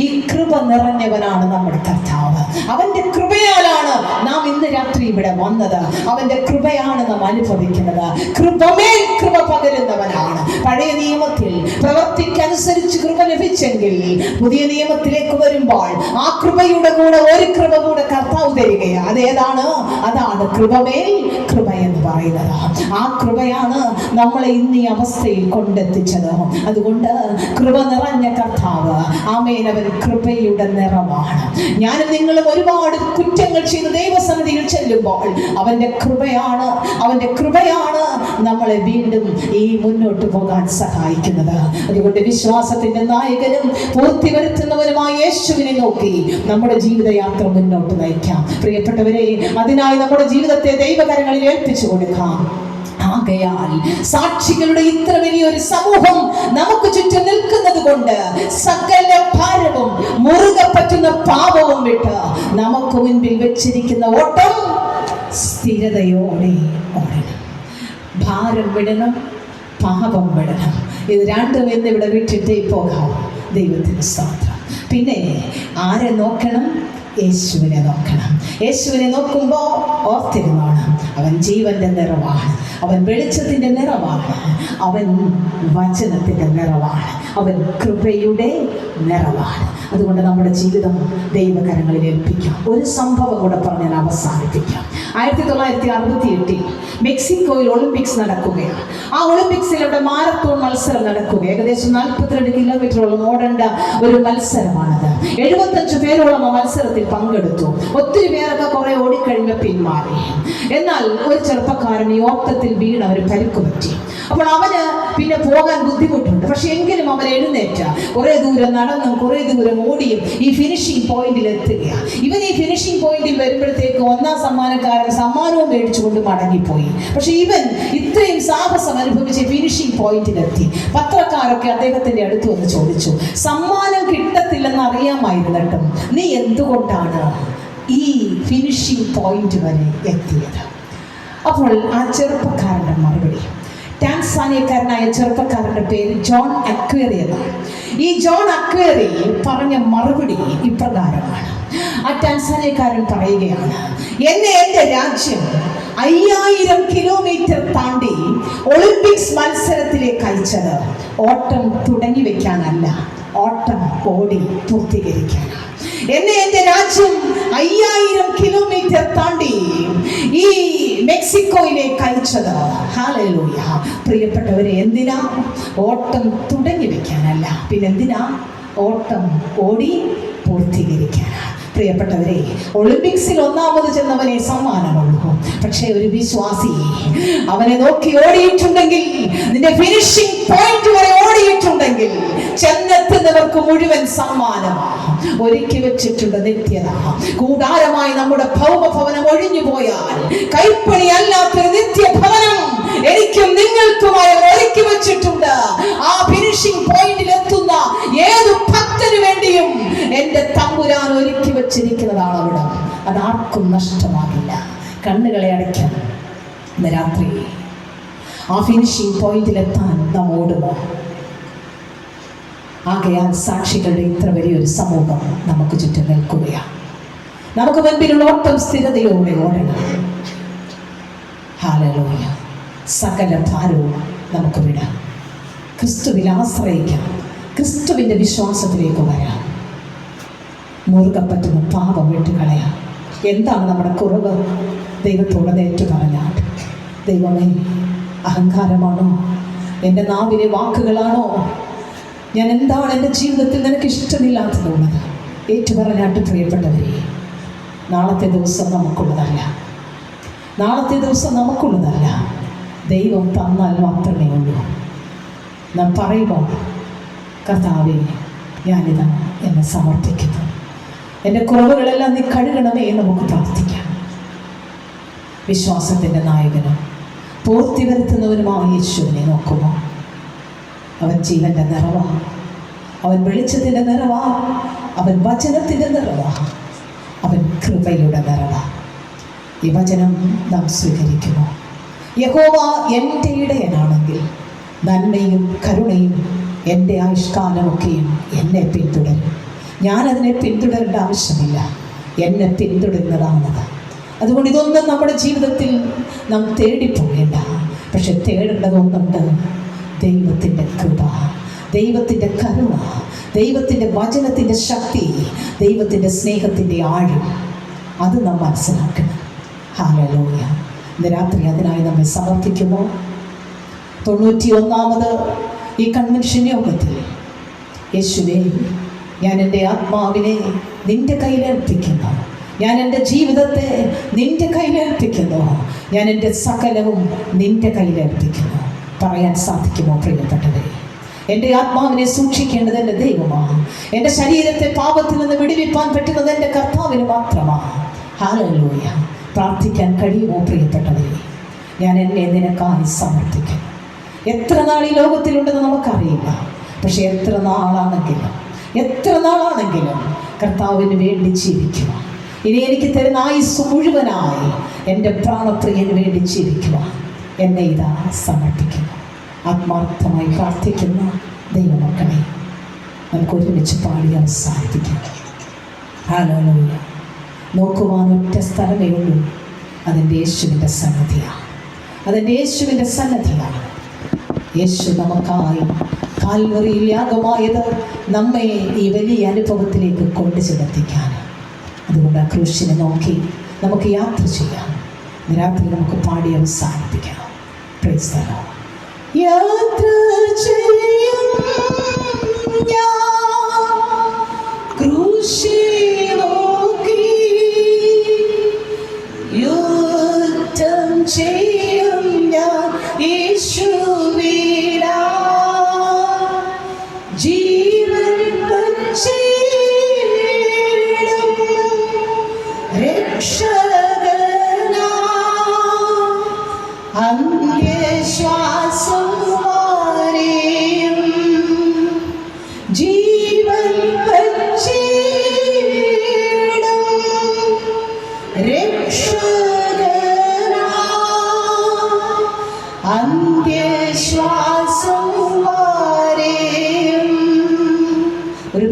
ഈ കൃപ നിറഞ്ഞവനാണ് നമ്മുടെ കർത്താവ്. അവന്റെ കൃപയാലാണ് നാം ഇന്ന് രാത്രി ഇവിടെ വന്നത്. അവന്റെ കൃപയാണ് നാം അനുഭവിക്കുന്നത്. കൃപമേൽ കൃപ പകരുന്നവനാണ്. പഴയ നിയമത്തിൽ പ്രവൃത്തിക്കനുസരിച്ച് കൃപ ലഭിച്ചെങ്കിൽ പുതിയ നിയമത്തിലേക്ക് വരുമ്പോൾ ആ കൃപയുടെ കൂടെ ഒരു കൃപ കൂടെ കർത്താവ് തരികയാണ്. അതേതാണ്? അതാണ് കൃപമേൽ കൃപ എന്ന് പറയുന്നത്. ആ കൃപയാണ് നമ്മളെ ഇന്ന് ഈ അവസ്ഥയിൽ കൊണ്ടെത്തിച്ചത്. അതുകൊണ്ട് കൃപ നിറഞ്ഞ കർത്താവ്, ആമേൻ, അവൻ കൃപയുടെ നിറമാണ്. ഞാനും നിങ്ങളും ഒരുപാട് കുറ്റങ്ങൾ ചെയ്ത് ദൈവസന്നിധിയിൽ ചെല്ലുമ്പോൾ അവന്റെ കൃപയാണ് നമ്മളെ വീണ്ടും ഈ മുന്നോട്ട് പോകാൻ സഹായിക്കുന്നത്. അതുകൊണ്ട് വിശ്വാസത്തിന്റെ നായകനും പൂർത്തി വരുത്തുന്നവനുമായ യേശുവിനെ നോക്കി നമ്മുടെ ജീവിതയാത്ര മുന്നോട്ട് നയിക്കാം. പ്രിയപ്പെട്ടവരെ, അതിനായി നമ്മുടെ ജീവിതത്തെ ദൈവകരങ്ങളിൽ ഏൽപ്പിച്ചു കൊടുക്കാം. ആകയാൽ സാക്ഷികളുടെ ഇത്ര വലിയൊരു സമൂഹം നമുക്ക് ചുറ്റും നിൽക്കുന്നത് കൊണ്ട് സകല ഭാരവും മുറുകെ പറ്റുന്ന പാപവും വിട്ട് നമുക്ക് മുൻപിൽ വെച്ചിരിക്കുന്ന ഓട്ടം സ്ഥിരതയോടെ ഓടണം. ഭാരം വിടണം, പാപം വിടണം. ഇത് രണ്ടും എന്നിവിടെ വിട്ടിട്ടേ പോകാം. ദൈവത്തിന് സ്തോത്രം. പിന്നെ ആരെ നോക്കണം? യേശുവിനെ നോക്കണം. യേശുവിനെ നോക്കുമ്പോൾ ഓർത്തിരുന്നാണ്, അവൻ ജീവന്റെ നിറവാണ്, അവൻ വെളിച്ചത്തിൻ്റെ നിറവാണ്, അവൻ വചനത്തിൻ്റെ നിറവാണ്, അവൻ കൃപയുടെ നിറവാണ്. അതുകൊണ്ട് നമ്മുടെ ജീവിതം ദൈവകരങ്ങളിൽ ഏൽപ്പിക്കാം. ഒരു സംഭവം കൂടെ പറഞ്ഞ് ഞാൻ അവസാനിപ്പിക്കാം. 1968 മെക്സിക്കോയിൽ ഒളിമ്പിക്സ് നടക്കുകയാണ്. ആ ഒളിമ്പിക്സിൽ അവിടെ മാരത്തോൺ മത്സരം നടക്കുക. ഏകദേശം 42 കിലോമീറ്ററോളം ഓടേണ്ട ഒരു മത്സരമാണത്. 75 പേരോളം ആ മത്സരത്തിൽ പങ്കെടുത്തു. ഒത്തിരി പേരൊക്കെ കുറെ ഓടിക്കഴിഞ്ഞ് പിന്മാറി. എന്നാൽ ഒരു ചെറുപ്പക്കാരൻ ഈ ഓട്ടത്തിൽ വീണ് അവന് പരിക്ക് പറ്റി. അപ്പോൾ അവന് പിന്നെ പോകാൻ ബുദ്ധിമുട്ടുണ്ട്. പക്ഷെ എങ്കിലും അവൻ എഴുന്നേറ്റ കുറെ ദൂരം നടന്നും കുറെ ദൂരം ഓടിയും ഈ ഫിനിഷിംഗ് പോയിന്റിൽ എത്തുകയാണ്. ഇവൻ ഈ ഫിനിഷിംഗ് പോയിന്റിൽ വരുമ്പോഴത്തേക്ക് ഒന്നാം സമ്മാനക്കാരൻ സമ്മാനവും മേടിച്ചുകൊണ്ട് മടങ്ങിപ്പോയി. പക്ഷെ ഇവൻ ഇത്രയും സാഹസം അനുഭവിച്ച് ഫിനിഷിംഗ് പോയിന്റിലെത്തി. പത്രക്കാരൊക്കെ അദ്ദേഹത്തിന്റെ അടുത്ത് വന്ന് ചോദിച്ചു, സമ്മാനം കിട്ടത്തില്ലെന്ന് അറിയാമായിരുന്നിട്ടും നീ എന്തുകൊണ്ടാണ് ഈ ഫിനിഷിംഗ് പോയിന്റ് വരെ എത്തിയത്? അപ്പോൾ ആ ചെറുപ്പക്കാരൻ്റെ മറുപടി, ടാൻസാനിയക്കാരനായ ചെറുപ്പക്കാരൻ്റെ പേര് ജോൺ അക്വേറി എന്നാണ്. ഈ ജോൺ അക്വേറി പറഞ്ഞ മറുപടി ഇപ്രകാരമാണ്. ആ ടാൻസാനിയക്കാരൻ പറയുകയാണ്, എന്നെ എൻ്റെ രാജ്യം 5000 കിലോമീറ്റർ താണ്ടി ഒളിമ്പിക്സ് മത്സരത്തിലേക്ക് അയച്ചത് ഓട്ടം തുടങ്ങി വെക്കാനല്ല, ഓട്ടം ഓടി പൂർത്തീകരിക്കാനാണ്. എന്നെ എൻ്റെ രാജ്യം 5000 കിലോമീറ്റർ താണ്ടി ഈ മെക്സിക്കോയിലേക്ക് അയച്ചത്, ഹല്ലേലൂയ, പ്രിയപ്പെട്ടവരെ, എന്തിനാ? ഓട്ടം തുടങ്ങി വെക്കാനല്ല, പിന്നെന്തിനാ? ഓട്ടം ഓടി പൂർത്തീകരിക്കാനാണ്. പ്രിയപ്പെട്ടവരെ, ഒളിമ്പിക്സിൽ ഒന്നാമത് ചെന്നവനെ സമ്മാനമുള്ളൂ. പക്ഷേ ഒരു വിശ്വാസി അവനെ നോക്കി ഓടിയിട്ടുണ്ടെങ്കിൽ, നിന്റെ ഫിനിഷിംഗ് പോയിന്റ് വരെ ഓടിയിട്ടുണ്ടെങ്കിൽ, ചെന്നെത്തുന്നവർക്ക് മുഴുവൻ സമ്മാനമാണ് ഒരുക്കി വെച്ചിട്ടുണ്ട്. നിത്യത കൂടാരമായി നമ്മുടെ ഭൗമഭവനം ഒഴിഞ്ഞു പോയാൽ കൈപ്പണി അല്ലാത്തൊരു നിത്യഭവനം എനിക്കും നിങ്ങൾക്കുമായി ഒരുക്കി വെച്ചിട്ടുണ്ട്. ആ ഫിനിഷിംഗ് പോയിന്റിൽ എത്തുന്ന ഏതു ഭക്തന് വേണ്ടിയും എന്റെ തമ്പുരാൻ ഒരുക്കി വെച്ചിരിക്കുന്നതാണ് അവിടെ. അതാർക്കും നഷ്ടമാകില്ല. കണ്ണുകളെ അടയ്ക്കാൻ ഇന്ന് രാത്രി ആ ഫിനിഷിംഗ് പോയിന്റിലെത്താൻ നാം ഓടുമോ? ആകയാൽ സാക്ഷികളുടെ ഇത്ര വലിയൊരു സമൂഹം നമുക്ക് ചുറ്റും നിൽക്കുകയാണ്. നമുക്ക് മുൻപിലുള്ള ഓട്ടം സ്ഥിരതയോടെ ഓടണം. ഹല്ലേലൂയ. സകല ഭാരവും നമുക്ക് വിടാം, ക്രിസ്തുവിൽ ആശ്രയിക്കാം, ക്രിസ്തുവിൻ്റെ വിശ്വാസത്തിലേക്ക് വരാം. മുറുകെ പറ്റുന്ന പാപം വിട്ടുകളയാം. എന്താണ് നമ്മുടെ കുറവ്? ദൈവത്തോട് ഏറ്റു പറഞ്ഞാൽ, ദൈവമേ, അഹങ്കാരമാണോ? എൻ്റെ നാവിലെ വാക്കുകളാണോ? ഞാൻ എന്താണ് എൻ്റെ ജീവിതത്തിൽ നിനക്ക് ഇഷ്ടമില്ലാത്തതുള്ളത്? ഏറ്റു പറഞ്ഞാട്ട് പ്രിയപ്പെട്ടവരെ, നാളത്തെ ദിവസം നമുക്കുള്ളതല്ല, നാളത്തെ ദിവസം നമുക്കുള്ളതല്ല. ദൈവം തന്നാൽ മാത്രമേ ഉള്ളൂ. നാം പറയുമ്പോൾ, കർത്താവേ, ഞാനിതാ എന്നെ സമർപ്പിക്കുന്നു, എൻ്റെ കുറവുകളെല്ലാം നീ കഴുകണമേ എന്ന് നമുക്ക് പ്രാർത്ഥിക്കാം. വിശ്വാസത്തിൻ്റെ നായകനും പൂർത്തി വരുത്തുന്നവനുമായ യേശുവിനെ നോക്കുമോ? അവൻ ജീവൻ്റെ നിറവാണ്, അവൻ വെളിച്ചത്തിൻ്റെ നിറവാണ്, അവൻ വചനത്തിൻ്റെ നിറവാണ്, അവൻ കൃപയുടെ നിറവാണ്. ഈ വചനം നാം സ്വീകരിക്കുമോ? യഹോവ എൻ്റെ ഇടയനാണെങ്കിൽ നന്മയും കരുണയും എൻ്റെ ആയുഷ്കാലമൊക്കെയും എന്നെ പിന്തുടരും. ഞാനതിനെ പിന്തുടരേണ്ട ആവശ്യമില്ല, എന്നെ പിന്തുടരുന്നതാണത്. അതുകൊണ്ട് ഇതൊന്നും നമ്മുടെ ജീവിതത്തിൽ നാം തേടിപ്പോകേണ്ട. പക്ഷെ തേടേണ്ടതൊന്നുണ്ട്, ദൈവത്തിൻ്റെ കൃപ, ദൈവത്തിൻ്റെ കരുണ, ദൈവത്തിൻ്റെ വചനത്തിൻ്റെ ശക്തി, ദൈവത്തിൻ്റെ സ്നേഹത്തിൻ്റെ ആഴം. അത് നാം മനസ്സിലാക്കണം. ഹല്ലേലൂയ. ഇന്ന് രാത്രി അതിനായി നമ്മെ സമർപ്പിക്കുമോ? 91ാമത് ഈ കൺവെൻഷൻ യോഗത്തിൽ, യേശുവേ, ഞാൻ എൻ്റെ ആത്മാവിനെ നിൻ്റെ കയ്യിലേൽപ്പിക്കുന്നു, ഞാൻ എൻ്റെ ജീവിതത്തെ നിൻ്റെ കയ്യിലേൽപ്പിക്കുന്നു, ഞാൻ എൻ്റെ സകലവും നിൻ്റെ കയ്യിലേൽപ്പിക്കുന്നു. പറയാൻ സാധിക്കുമോ പ്രിയപ്പെട്ടവരെ? എൻ്റെ ആത്മാവിനെ സൂക്ഷിക്കേണ്ടത് എൻ്റെ ദൈവമാണ്. എൻ്റെ ശരീരത്തെ പാപത്തിൽ നിന്ന് വിടുവിപ്പാൻ പറ്റുന്നത് എൻ്റെ കർത്താവിന് മാത്രമാണ്. ഹല്ലേലൂയ. പ്രാർത്ഥിക്കാൻ കഴിയുമോ പ്രിയപ്പെട്ടവരെ? ഞാൻ എന്നെ നിനക്കായി സമർപ്പിക്കുന്നു. എത്ര നാൾ ഈ ലോകത്തിലുണ്ടെന്ന് നമുക്കറിയില്ല. പക്ഷെ എത്ര നാളാണെങ്കിലും കർത്താവിന് വേണ്ടി ജീവിക്കുക. ഇനി എനിക്ക് തരുന്ന ആയുസ് മുഴുവനായി എൻ്റെ പ്രാണപ്രിയന് വേണ്ടി ജീവിക്കുക. എന്നെ ഇതാ സമർപ്പിക്കുന്നു. ആത്മാർത്ഥമായി പ്രാർത്ഥിക്കുന്ന ദൈവമക്കളെ, നമുക്ക് ഒരുമിച്ച് പാടി അവസാനിപ്പിക്കാം. ഹല്ലേലൂയ. നോക്കുവാൻ ഒറ്റ സ്ഥലമേ ഉള്ളൂ. അതെൻ്റെ യേശുവിൻ്റെ സന്നിധിയാണ്. അതെൻ്റെ യേശുവിൻ്റെ സന്നിധിയാണ്. യേശു നമുക്കായി കാൽവറിയിൽ യാഗമായത് നമ്മെ ഈ വലിയ അനുഭവത്തിലേക്ക് കൊണ്ടു ചെന്നെത്തിക്കാൻ. അതുകൊണ്ട് ആ ക്രൂശിനെ നോക്കി നമുക്ക് യാത്ര ചെയ്യാം. രാത്രി നമുക്ക് പാടി അവസാനിപ്പിക്കാം. Price the Lord. യാത്ര ചെയ്യും ഞാൻ ക്രൂശിനെ നോക്കി, യുദ്ധം ചെയ്യും ഞാൻ യേശുവിനായി, ജീവൻ വച്ചിടും രക്ഷകനായി, അന്ത്യശ്വാസം വരെയും ജീവൻ വച്ചിടും രക്ഷകനായി, അന്ത്യശ്വാസം